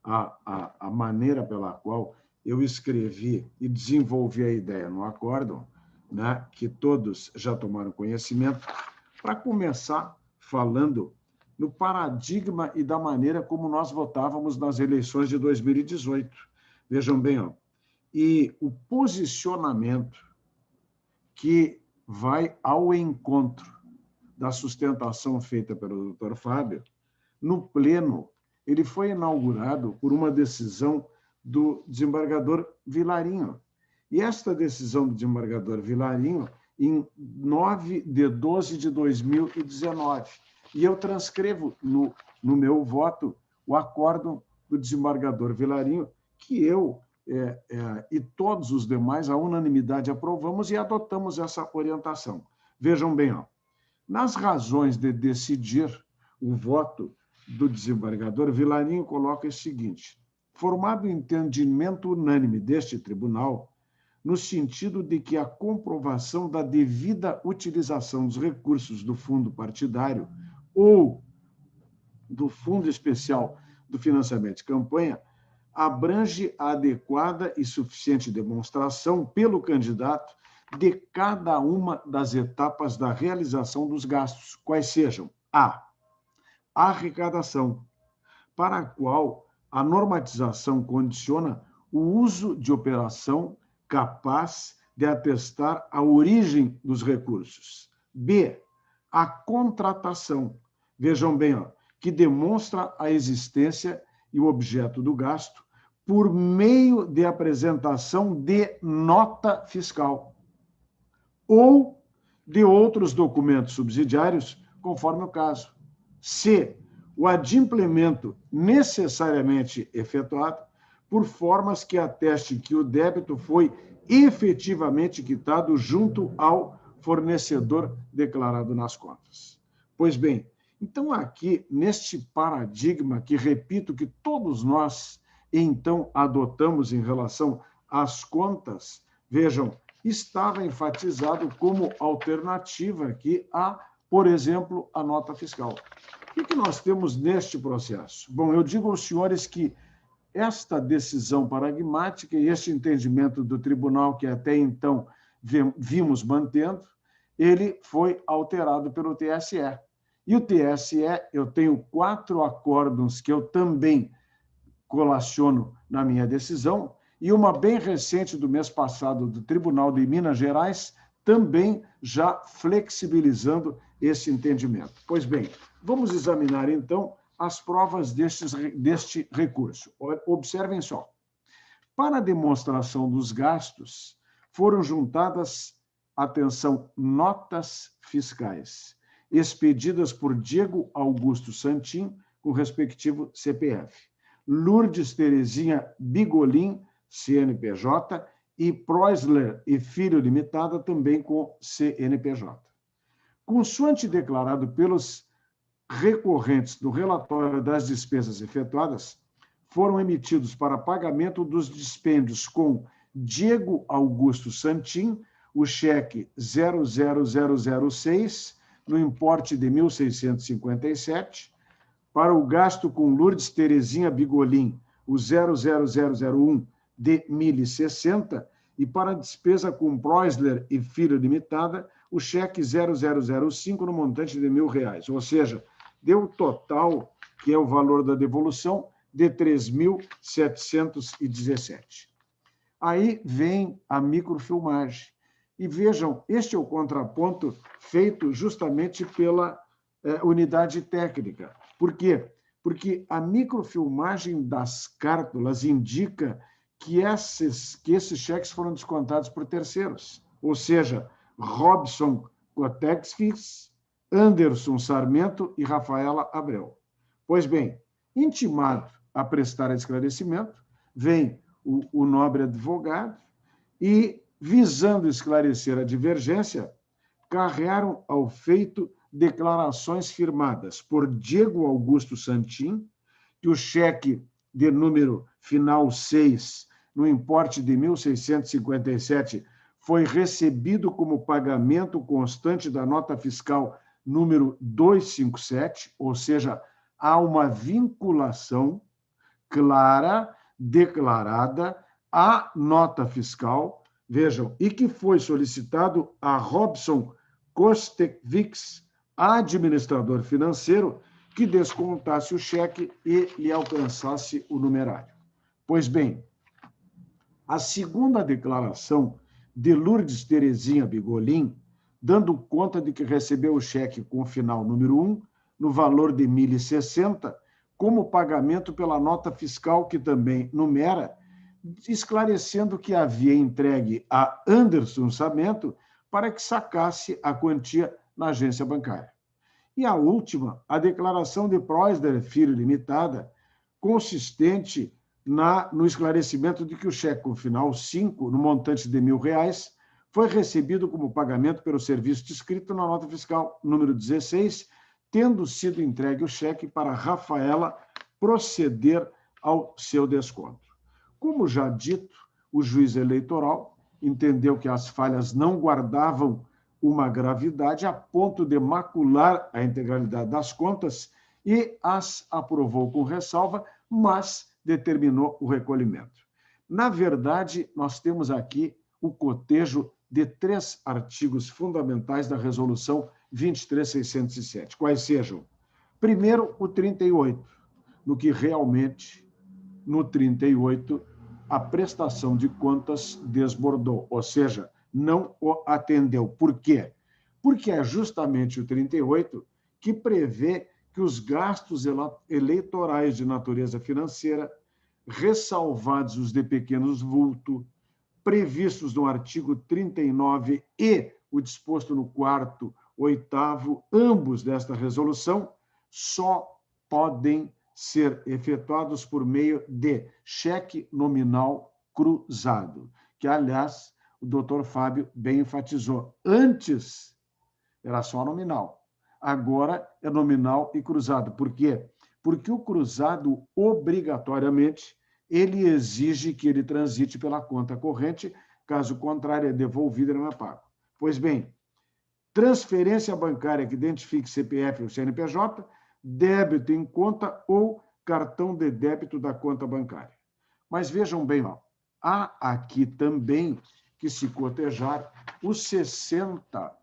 a maneira pela qual eu escrevi e desenvolvi a ideia no acórdão, né, que todos já tomaram conhecimento, para começar falando no paradigma e da maneira como nós votávamos nas eleições de 2018. Vejam bem, e o posicionamento que vai ao encontro da sustentação feita pelo Dr. Fábio, no Pleno, ele foi inaugurado por uma decisão do desembargador Vilarinho. E esta decisão do desembargador Vilarinho, em 9/12/2019. E eu transcrevo no meu voto o acórdão do desembargador Vilarinho, que eu e todos os demais, a unanimidade, aprovamos e adotamos essa orientação. Vejam bem, nas razões de decidir o voto do desembargador, Vilarinho coloca o seguinte: formado o entendimento unânime deste tribunal, no sentido de que a comprovação da devida utilização dos recursos do fundo partidário ou do Fundo Especial do Financiamento de Campanha abrange a adequada e suficiente demonstração pelo candidato de cada uma das etapas da realização dos gastos, quais sejam: a arrecadação, para a qual a normatização condiciona o uso de operação capaz de atestar a origem dos recursos. B, a contratação. Vejam bem, que demonstra a existência e o objeto do gasto por meio de apresentação de nota fiscal ou de outros documentos subsidiários, conforme o caso. C, o adimplemento necessariamente efetuado por formas que atestem que o débito foi efetivamente quitado junto ao fornecedor declarado nas contas. Pois bem, então aqui, neste paradigma que, repito, que todos nós, então, adotamos em relação às contas, vejam, estava enfatizado como alternativa aqui a por exemplo, a nota fiscal. O que nós temos neste processo? Bom, eu digo aos senhores que esta decisão paradigmática e este entendimento do tribunal, que até então vimos mantendo, ele foi alterado pelo TSE. E o TSE, eu tenho 4 acórdãos que eu também colaciono na minha decisão, e uma bem recente do mês passado do Tribunal de Minas Gerais, também já flexibilizando esse entendimento. Pois bem, vamos examinar, então, as provas deste recurso. Observem só. Para a demonstração dos gastos, foram juntadas, atenção, notas fiscais, expedidas por Diego Augusto Santin, com o respectivo CPF, Lourdes Terezinha Bigolin, CNPJ, e Proisler e Filho Limitada, também com CNPJ. Consoante declarado pelos recorrentes no relatório das despesas efetuadas, foram emitidos para pagamento dos dispêndios com Diego Augusto Santin, o cheque 00006, no importe de 1.657, para o gasto com Lourdes Terezinha Bigolin, o 00001, de 1.060, e para a despesa com Proisler e Filho Limitada, o cheque 0005 no montante de R$1.000, ou seja, deu o total, que é o valor da devolução, de 3.717. Aí vem a microfilmagem. E vejam, este é o contraponto feito justamente pela unidade técnica. Por quê? Porque a microfilmagem das cártulas indica que esses cheques foram descontados por terceiros, ou seja, Robson Cotexfis, Anderson Sarmento e Rafaela Abreu. Pois bem, intimado a prestar esclarecimento, vem o nobre advogado e, visando esclarecer a divergência, carregaram ao feito declarações firmadas por Diego Augusto Santin, que o cheque de número final 6, no importe de 1.657, foi recebido como pagamento constante da nota fiscal número 257, ou seja, há uma vinculação clara, declarada, à nota fiscal, vejam, e que foi solicitado a Robson Kostekvix, administrador financeiro, que descontasse o cheque e lhe alcançasse o numerário. Pois bem, a segunda declaração de Lourdes Terezinha Bigolin, dando conta de que recebeu o cheque com final número 1, no valor de 1.060, como pagamento pela nota fiscal, que também numera, esclarecendo que havia entregue a Anderson Sarmento para que sacasse a quantia na agência bancária. E a última, a declaração de Proisler Filho Limitada, consistente no esclarecimento de que o cheque com final 5, no montante de R$1.000, foi recebido como pagamento pelo serviço descrito na nota fiscal número 16, tendo sido entregue o cheque para Rafaela proceder ao seu desconto. Como já dito, o juiz eleitoral entendeu que as falhas não guardavam uma gravidade a ponto de macular a integralidade das contas e as aprovou com ressalva, mas determinou o recolhimento. Na verdade, nós temos aqui o cotejo de 3 artigos fundamentais da Resolução 23.607. Quais sejam? Primeiro, o 38, no que realmente, no 38, a prestação de contas desbordou, ou seja, não o atendeu. Por quê? Porque é justamente o 38 que prevê que os gastos eleitorais de natureza financeira, ressalvados os de pequenos vulto, previstos no artigo 39 e o disposto no 4º, 8º, ambos desta resolução, só podem ser efetuados por meio de cheque nominal cruzado, que, aliás, o doutor Fábio bem enfatizou. Antes era só nominal, agora é nominal e cruzado. Por quê? Porque o cruzado, obrigatoriamente, ele exige que ele transite pela conta corrente, caso contrário, é devolvido e não é pago. Pois bem, transferência bancária que identifique CPF ou CNPJ, débito em conta ou cartão de débito da conta bancária. Mas vejam bem, ó, há aqui também que se cotejar os 60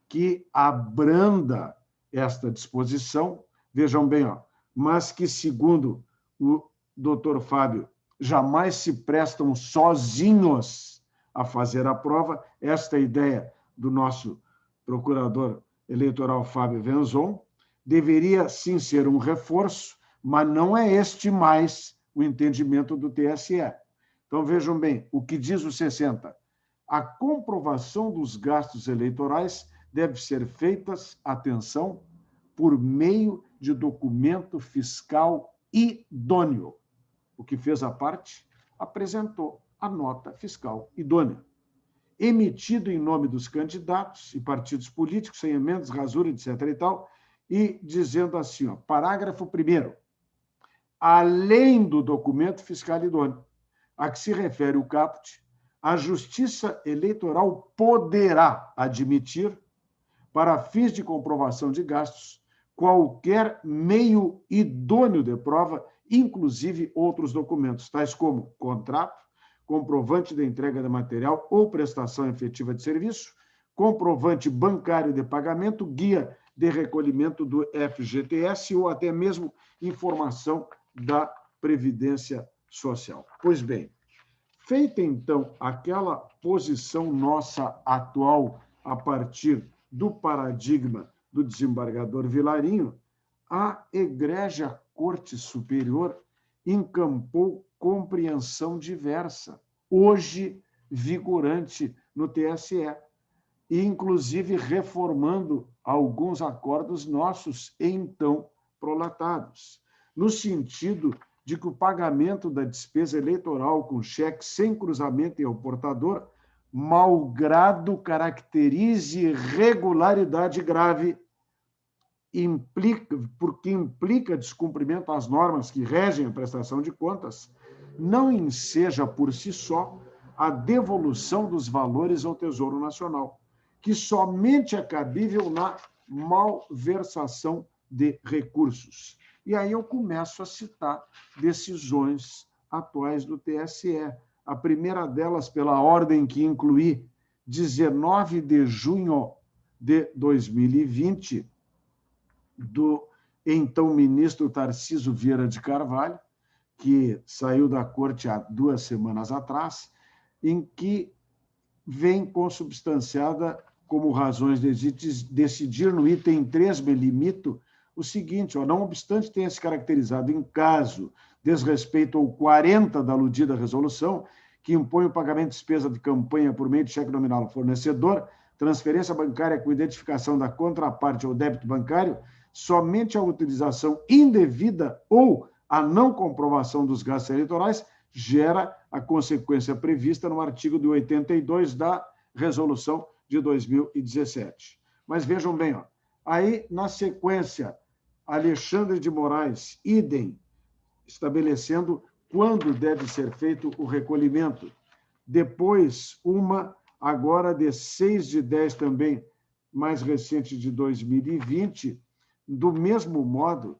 que abranda esta disposição, vejam bem, ó, mas que, segundo o doutor Fábio, jamais se prestam sozinhos a fazer a prova. Esta ideia do nosso procurador eleitoral Fábio Venzon deveria, sim, ser um reforço, mas não é este mais o entendimento do TSE. Então, vejam bem, o que diz o 60. A comprovação dos gastos eleitorais deve ser feita, atenção, por meio de documento fiscal idôneo. O que fez a parte apresentou a nota fiscal idônea, emitido em nome dos candidatos e partidos políticos, sem emendas, rasura, etc. e tal, e dizendo assim, ó, parágrafo 1º, além do documento fiscal idôneo, a que se refere o caput, a Justiça Eleitoral poderá admitir, para fins de comprovação de gastos, qualquer meio idôneo de prova, inclusive outros documentos, tais como contrato, comprovante de entrega de material ou prestação efetiva de serviço, comprovante bancário de pagamento, guia de recolhimento do FGTS ou até mesmo informação da Previdência Social. Pois bem, feita então aquela posição nossa atual a partir do paradigma do desembargador Vilarinho, a egrégia Corte Superior encampou compreensão diversa, hoje vigorante no TSE, e inclusive reformando alguns acordos nossos então prolatados, no sentido de que o pagamento da despesa eleitoral com cheque sem cruzamento ao portador, malgrado caracterize irregularidade grave, porque implica descumprimento às normas que regem a prestação de contas, não enseja por si só a devolução dos valores ao Tesouro Nacional, que somente é cabível na malversação de recursos. E aí eu começo a citar decisões atuais do TSE. A primeira delas, pela ordem que incluí, 19 de junho de 2020, do então ministro Tarcísio Vieira de Carvalho, que saiu da corte há 2 semanas atrás, em que vem consubstanciada como razões de decidir no item 3, me limito, o seguinte, ó, não obstante tenha se caracterizado em caso desrespeito ao 40 da aludida resolução, que impõe o pagamento de despesa de campanha por meio de cheque nominal ao fornecedor, transferência bancária com identificação da contraparte ou débito bancário, somente a utilização indevida ou a não comprovação dos gastos eleitorais gera a consequência prevista no artigo 82 da resolução de 2017. Mas vejam bem, ó, aí, na sequência, Alexandre de Moraes, idem, estabelecendo quando deve ser feito o recolhimento. Depois, uma agora de 6/10 também, mais recente de 2020, do mesmo modo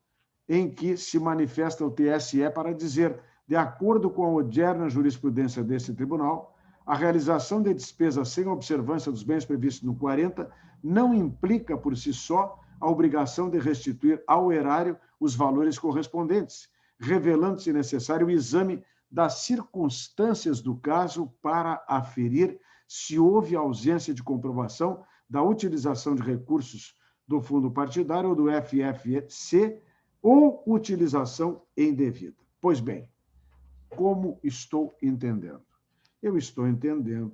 em que se manifesta o TSE para dizer, de acordo com a moderna jurisprudência desse tribunal, a realização de despesas sem observância dos bens previstos no 40 não implica por si só a obrigação de restituir ao erário os valores correspondentes, revelando-se necessário o exame das circunstâncias do caso para aferir se houve ausência de comprovação da utilização de recursos do fundo partidário ou do FFC ou utilização indevida. Pois bem, como estou entendendo? Eu estou entendendo,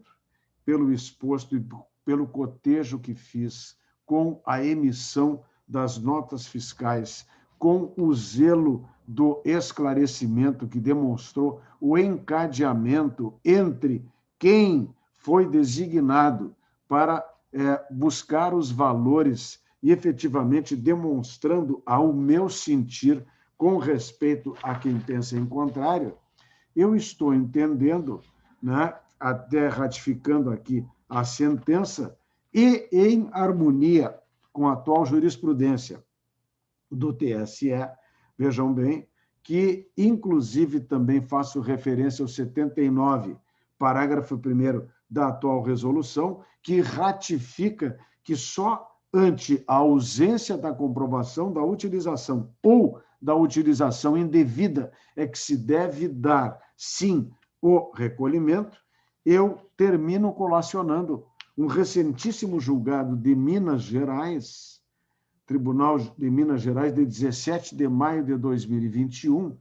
pelo exposto e pelo cotejo que fiz com a emissão das notas fiscais, com o zelo do esclarecimento que demonstrou o encadeamento entre quem foi designado para buscar os valores e efetivamente demonstrando ao meu sentir, com respeito a quem pensa em contrário, eu estou entendendo, né, até ratificando aqui a sentença, e em harmonia com a atual jurisprudência do TSE, vejam bem, que inclusive também faço referência ao 79, parágrafo 1º da atual resolução, que ratifica que só ante a ausência da comprovação da utilização ou da utilização indevida é que se deve dar, sim, o recolhimento. Eu termino colacionando um recentíssimo julgado de Minas Gerais, Tribunal de Minas Gerais, de 17 de maio de 2021,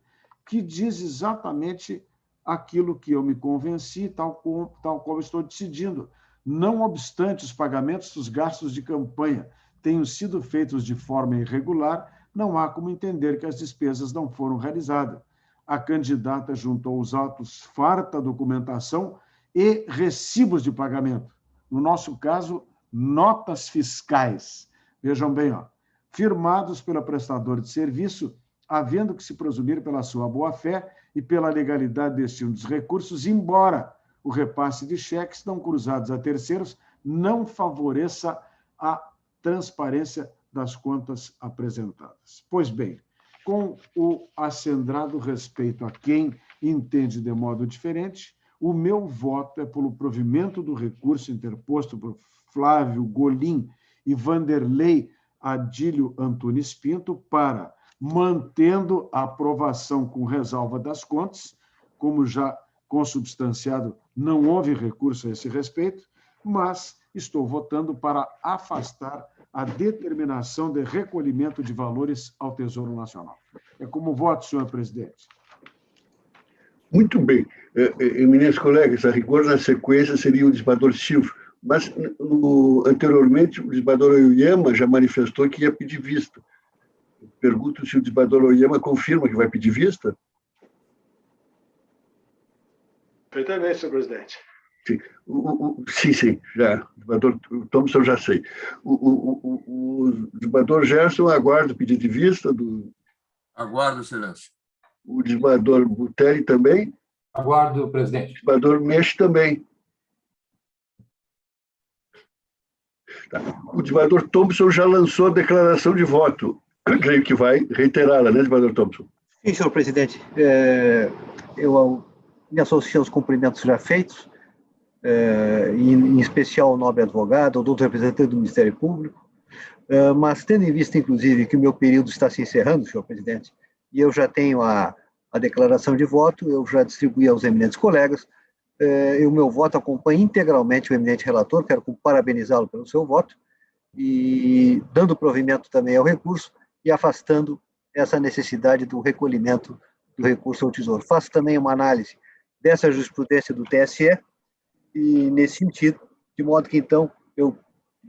que diz exatamente aquilo que eu me convenci, tal como estou decidindo. Não obstante os pagamentos dos gastos de campanha tenham sido feitos de forma irregular, não há como entender que as despesas não foram realizadas. A candidata juntou os autos, farta documentação e recibos de pagamento. No nosso caso, notas fiscais. Vejam bem, firmados pela prestadora de serviço, havendo que se presumir pela sua boa-fé e pela legalidade de destino dos recursos, embora o repasse de cheques não cruzados a terceiros não favoreça a transparência das contas apresentadas. Pois bem, com o acendrado respeito a quem entende de modo diferente, o meu voto é pelo provimento do recurso interposto por Flávio Golim e Vanderlei Adílio Antunes Pinto para, mantendo a aprovação com ressalva das contas, como já consubstanciado, não houve recurso a esse respeito, mas estou votando para afastar a determinação de recolhimento de valores ao Tesouro Nacional. É como voto, senhor presidente. Muito bem. Eminentes colegas, a rigor, na sequência, seria o desembargador Silvio, mas anteriormente o desembargador Oyama já manifestou que ia pedir vista. Pergunto se o desembargador Oyama confirma que vai pedir vista? Perfeitamente, senhor presidente. Sim, sim, já. O desembargador Thompson já sei. O desembargador Gerson aguarda o pedido de vista do... Aguardo, excelência. O desembargador Butelli também? Aguardo, presidente. O desembargador Mexe também. Tá. O desembargador Thompson já lançou a declaração de voto. Eu creio que vai reiterá-la, né, desembargador Thompson? Sim, senhor presidente. Eu me associo aos cumprimentos já feitos, em especial ao nobre advogado, ao doutor representante do Ministério Público, mas tendo em vista, inclusive, que o meu período está se encerrando, senhor presidente, e eu já tenho a declaração de voto, eu já distribuí aos eminentes colegas, e o meu voto acompanha integralmente o eminente relator, quero parabenizá-lo pelo seu voto, e dando provimento também ao recurso e afastando essa necessidade do recolhimento do recurso ao Tesouro. Faço também uma análise dessa jurisprudência do TSE, e nesse sentido, de modo que, então,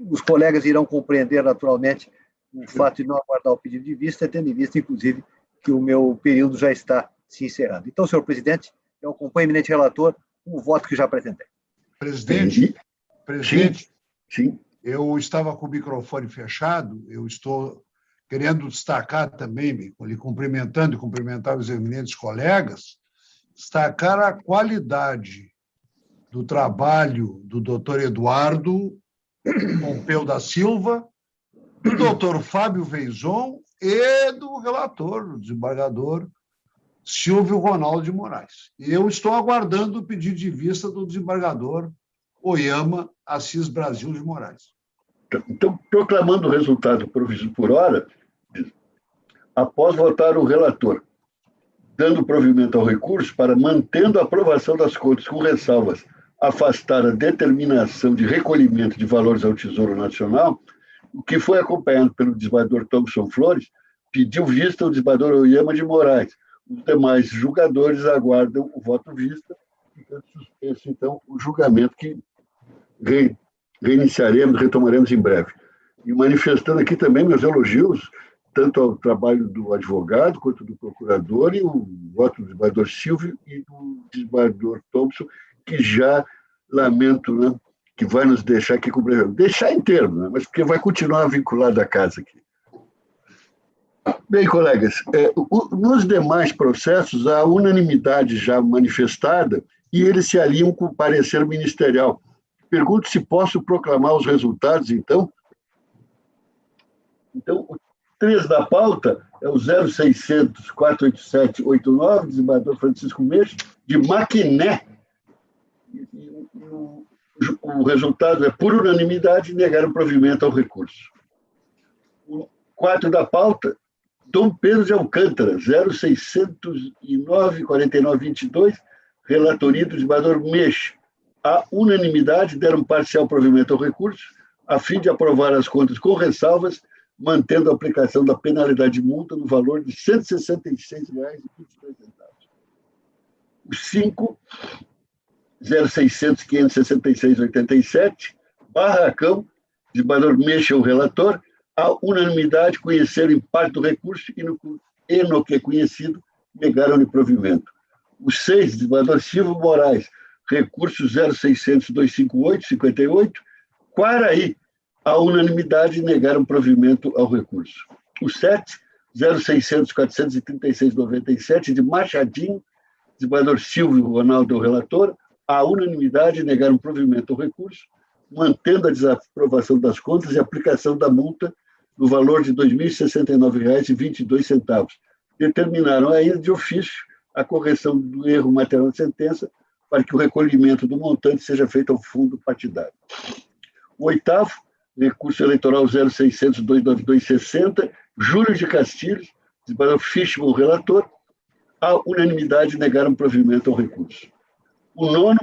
os colegas irão compreender naturalmente o fato de não aguardar o pedido de vista, tendo em vista, inclusive, que o meu período já está se encerrando. Então, senhor presidente, eu acompanho o eminente relator com o voto que já apresentei. Presidente, Sim. Eu estava com o microfone fechado, eu estou querendo destacar também, lhe cumprimentar os eminentes colegas, destacar a qualidade do trabalho do doutor Eduardo Pompeu da Silva, do doutor Fábio Veison e do relator, o desembargador Silvio Ronaldo de Moraes. E eu estou aguardando o pedido de vista do desembargador Oyama Assis Brasil de Moraes. Então, proclamando o resultado provisto por hora, após votar o relator, dando provimento ao recurso para, mantendo a aprovação das contas com ressalvas, afastar a determinação de recolhimento de valores ao Tesouro Nacional, o que foi acompanhado pelo desembargador Thompson Flores, pediu vista ao desembargador Oyama de Moraes. Os demais julgadores aguardam o voto vista, ficando suspenso, então, o julgamento que retomaremos em breve. E manifestando aqui também meus elogios, tanto ao trabalho do advogado quanto do procurador, e o voto do desembargador Silvio e do desembargador Thompson, que já lamento, né, que vai nos deixar aqui com deixar inteiro, né, mas porque vai continuar vinculado à casa aqui. Bem, colegas, nos demais processos há unanimidade já manifestada e eles se alinham com o parecer ministerial, Pergunto se posso proclamar os resultados, então. Então, o 3 da pauta é o 0600 48789, desembargador Francisco Meixo, de Maquiné. O resultado é por unanimidade negaram provimento ao recurso. O 4 da pauta, Dom Pedro de Alcântara, 0609 4922, relatoria do desembargador Meixo. A unanimidade deram parcial provimento ao recurso, a fim de aprovar as contas com ressalvas, mantendo a aplicação da penalidade de multa no valor de R$ 166,22. O 5, 0600 566 87, Barracão, desembargador Meixo, o relator, a unanimidade conheceram em parte do recurso e no que é conhecido, negaram-lhe provimento. O 6, desembargador Silvio Moraes, recurso 0600 258 58, Quaraí, a unanimidade negaram provimento ao recurso. O 7, 0600 436 97, de Machadinho, desembargador Silvio Ronaldo, o relator, a unanimidade negaram provimento ao recurso, mantendo a desaprovação das contas e aplicação da multa no valor de R$ 2.069,22. Determinaram ainda de ofício a correção do erro material de sentença para que o recolhimento do montante seja feito ao fundo partidário. O 8º, recurso eleitoral 0600 292 60, Júlio de Castilhos, desembargador Fischmann, o relator, a unanimidade negaram provimento ao recurso. O 9º,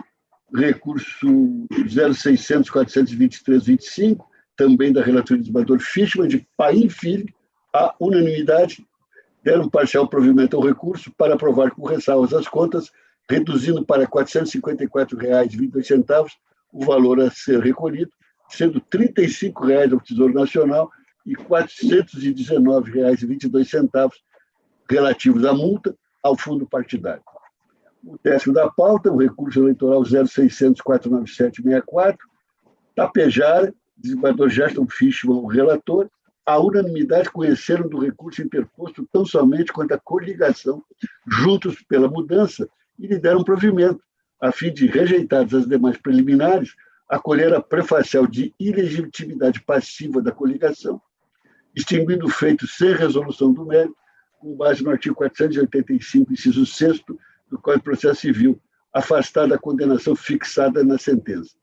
recurso 0600 423 25, também da relatoria do desembargador Fischmann, de Paim Filho, a unanimidade deram parcial provimento ao recurso para aprovar com ressalvas as contas, reduzindo para R$ 454,22 o valor a ser recolhido, sendo R$ 35,00 ao Tesouro Nacional e R$ 419,22 relativos à multa ao fundo partidário. O 10º da pauta, o recurso eleitoral 0600 497 64, Tapejara, desembargador Gerson Fischmann, o relator, a unanimidade conheceram do recurso interposto tão somente quanto a coligação Juntos pela Mudança e lhe deram provimento, a fim de, rejeitadas as demais preliminares, acolher a prefacial de ilegitimidade passiva da coligação, extinguindo o feito sem resolução do mérito, com base no artigo 485, inciso 6º, do Código de Processo Civil, afastada a condenação fixada na sentença.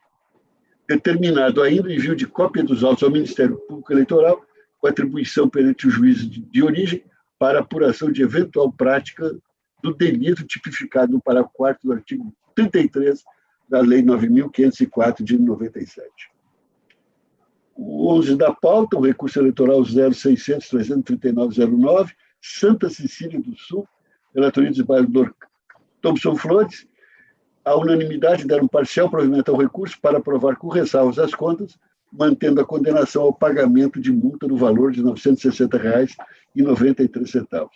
Determinado ainda o envio de cópia dos autos ao Ministério Público Eleitoral, com atribuição perante o juiz de origem para apuração de eventual prática do delito tipificado no parágrafo 4º do artigo 33 da Lei 9.504, de 97. O 11 da pauta, o recurso eleitoral 0600 339 09, Santa Cecília do Sul, relatoria do desembargador Thompson Flores, a unanimidade deram parcial provimento ao recurso para aprovar com ressalvas as contas, mantendo a condenação ao pagamento de multa no valor de R$ 960,93.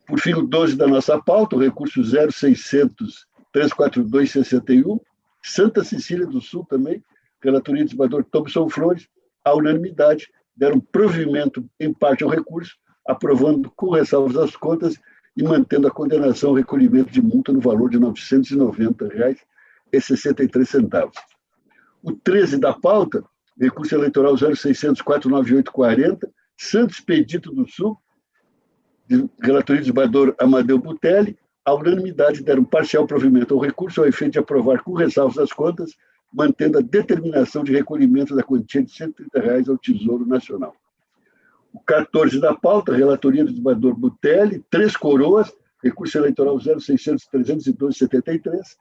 Por fim, o 12 da nossa pauta, o recurso 0600 342 61, Santa Cecília do Sul também, relatoria do desembargador Thompson Flores, a unanimidade deram provimento em parte ao recurso, aprovando com ressalvas as contas e mantendo a condenação ao recolhimento de multa no valor de R$ 990,63. O 13 da pauta, recurso eleitoral 0600 498 40, Santos Expedito do Sul, relatoria do desembargador Amadeu Butelli, a unanimidade deram parcial provimento ao recurso ao efeito de aprovar com ressalvas as contas, mantendo a determinação de recolhimento da quantia de R$ 130,00 ao Tesouro Nacional. O 14 da pauta, relatoria do desembargador Butelli, Três Coroas, recurso eleitoral 0600 312 73,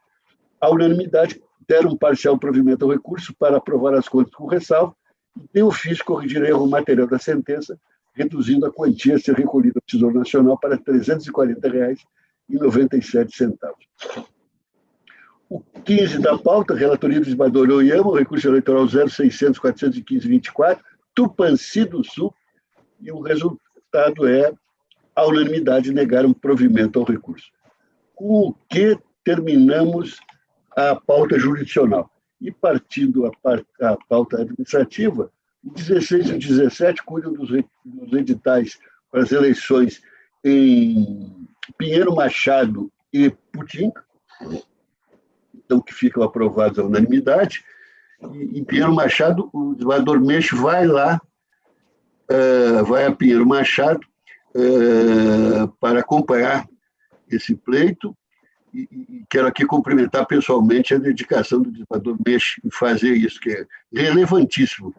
a unanimidade deram parcial provimento ao recurso para aprovar as contas com ressalva e, de ofício, corrigir erro material da sentença, reduzindo a quantia a ser recolhida ao Tesouro Nacional para R$ 340,97. O 15 da pauta, relatoria do desembargador Oyama, recurso eleitoral 0600 415 24, Tupanci do Sul, e o resultado é a unanimidade negaram provimento ao recurso. Com o que terminamos a pauta jurisdicional. E partindo a pauta administrativa, o 16 e o 17 cuidam dos editais para as eleições em Pinheiro Machado e Putim, então que ficam aprovados à unanimidade, E em Pinheiro Machado, o desembargador Menche vai lá, vai a Pinheiro Machado para acompanhar esse pleito, e quero aqui cumprimentar pessoalmente a dedicação do desembargador Menche em fazer isso, que é relevantíssimo,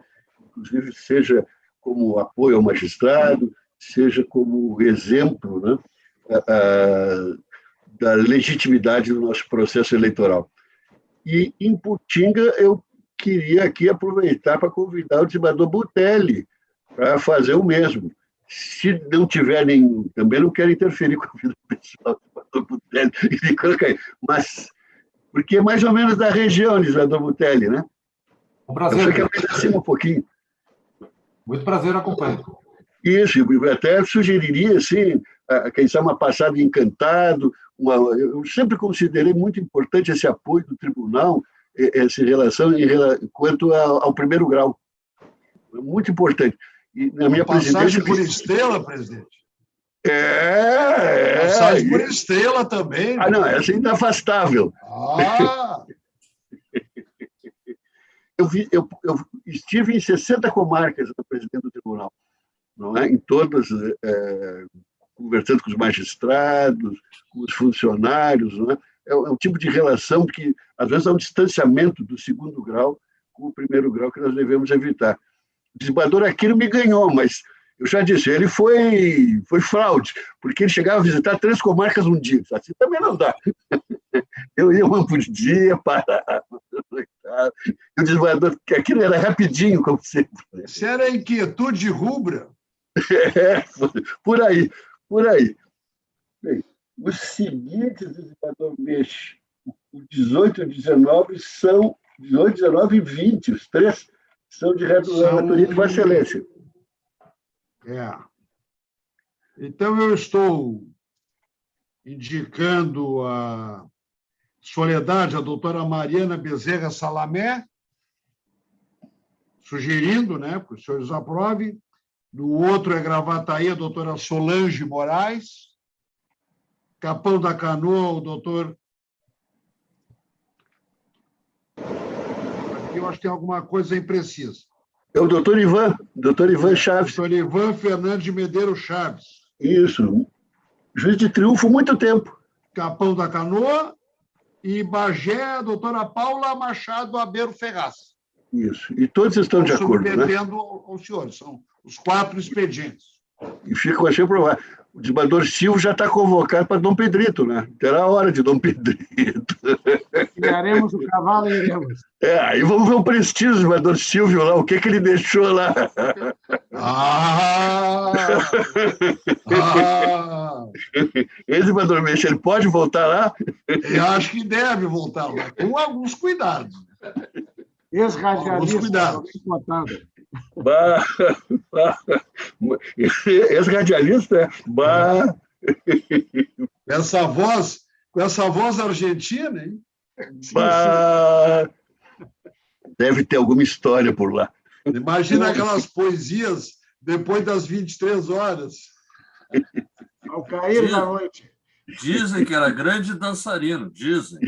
inclusive seja como apoio ao magistrado, seja como exemplo, né, da legitimidade do nosso processo eleitoral. E em Putinga eu queria aqui aproveitar para convidar o desembargador Butelli para fazer o mesmo. Se não tiver nenhum, também não quero interferir com a vida pessoal do desembargador Butelli, mas porque é mais ou menos da região, desembargador Butelli, né? Um prazer. Eu sei que é mais acima um pouquinho. Muito prazer, acompanho. Isso, eu até sugeriria, assim, quem sabe uma passada em Encantado. Eu sempre considerei muito importante esse apoio do tribunal, essa relação quanto ao primeiro grau. Muito importante. E na minha Passagem presidência... por Estrela, presidente. É. Passagem por Estrela também. Ah, não, essa é inafastável. Ah! Eu estive em 60 comarcas da presidente do tribunal, não é? Em todas, conversando com os magistrados, com os funcionários, não é? É um tipo de relação que, às vezes, há um distanciamento do segundo grau com o primeiro grau que nós devemos evitar. O desembargador Aquino me ganhou, mas eu já disse, ele foi fraude, porque ele chegava a visitar 3 comarcas um dia. Assim também não dá. Eu ia uma por dia, parava. E o desembargador Aquino era rapidinho, como sempre. Você era inquietude rubra? Por aí, por aí. Bem, os seguintes, desembargador Menche, o 18 e o 19 são 18, 19 e 20, os 3 são de relatoria de Vossa Excelência. Então, eu estou indicando a soledade, a doutora Mariana Bezerra Salamé, sugerindo, né, que os senhores aprovem. No outro é Gravataí, a doutora Solange Moraes. Capão da Canoa, o doutor... Aqui eu acho que tem alguma coisa imprecisa. É o doutor Ivan Chaves. Doutor Ivan Fernandes de Medeiros Chaves. Isso. Juiz de Triunfo, muito tempo. Capão da Canoa. E Bagé, a doutora Paula Machado Abeiro Ferraz. Isso. E todos estão de acordo, né? Submetendo aos senhores. São os 4 expedientes. E fica assim aprovado. O desembargador Silvio já está convocado para Dom Pedrito, né? Terá a hora de Dom Pedrito. Criaremos o cavalo e iremos. Aí vamos ver o prestígio do desembargador Silvio lá, o que ele deixou lá. Esse desembargador Menche, ele pode voltar lá? Eu acho que deve voltar lá, com alguns cuidados. Ex-radialista. Ex-radialista? Com essa voz argentina, hein? Deve ter alguma história por lá. Imagina aquelas poesias depois das 23 horas. Ao cair da noite. Dizem que era grande dançarino. Dizem.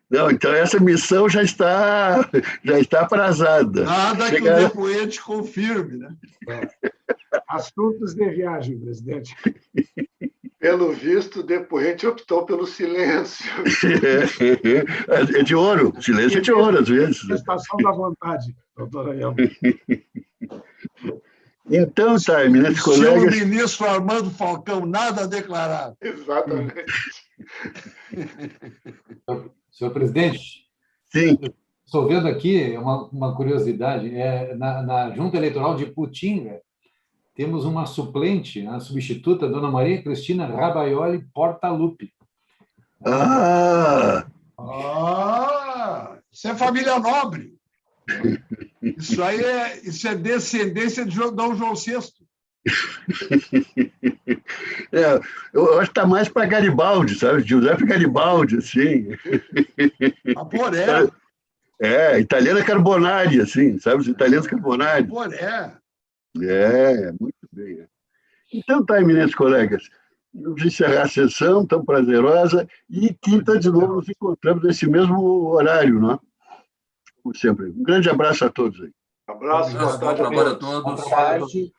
Não, então essa missão já está aprazada. Nada que o depoente confirme, né? Assuntos de viagem, presidente. Pelo visto, o depoente optou pelo silêncio. É de ouro. Silêncio é de ouro, às vezes. Estação da vontade, doutora Ayala. Então, tá, eminentes colegas... Senhor ministro Armando Falcão, nada a declarar. Exatamente. Senhor presidente, sim. Estou vendo aqui uma curiosidade. Na Junta Eleitoral de Putinga, temos uma suplente, a substituta, dona Maria Cristina Rabaioli Portaluppi. Isso é família nobre. Isso aí é descendência de Dom João VI. Eu acho que está mais para Garibaldi, sabe? Giuseppe Garibaldi, assim. Aporé. Italiana Carbonari, assim, sabe? Os italianos Carbonari. Aporé. Muito bem. Então tá, eminentes colegas. Vamos encerrar a sessão tão prazerosa e quinta de novo nos encontramos nesse mesmo horário, não é? Como sempre. Um grande abraço a todos aí. Abraço, boa tarde a Bom trabalho a todos. todos. Boa tarde.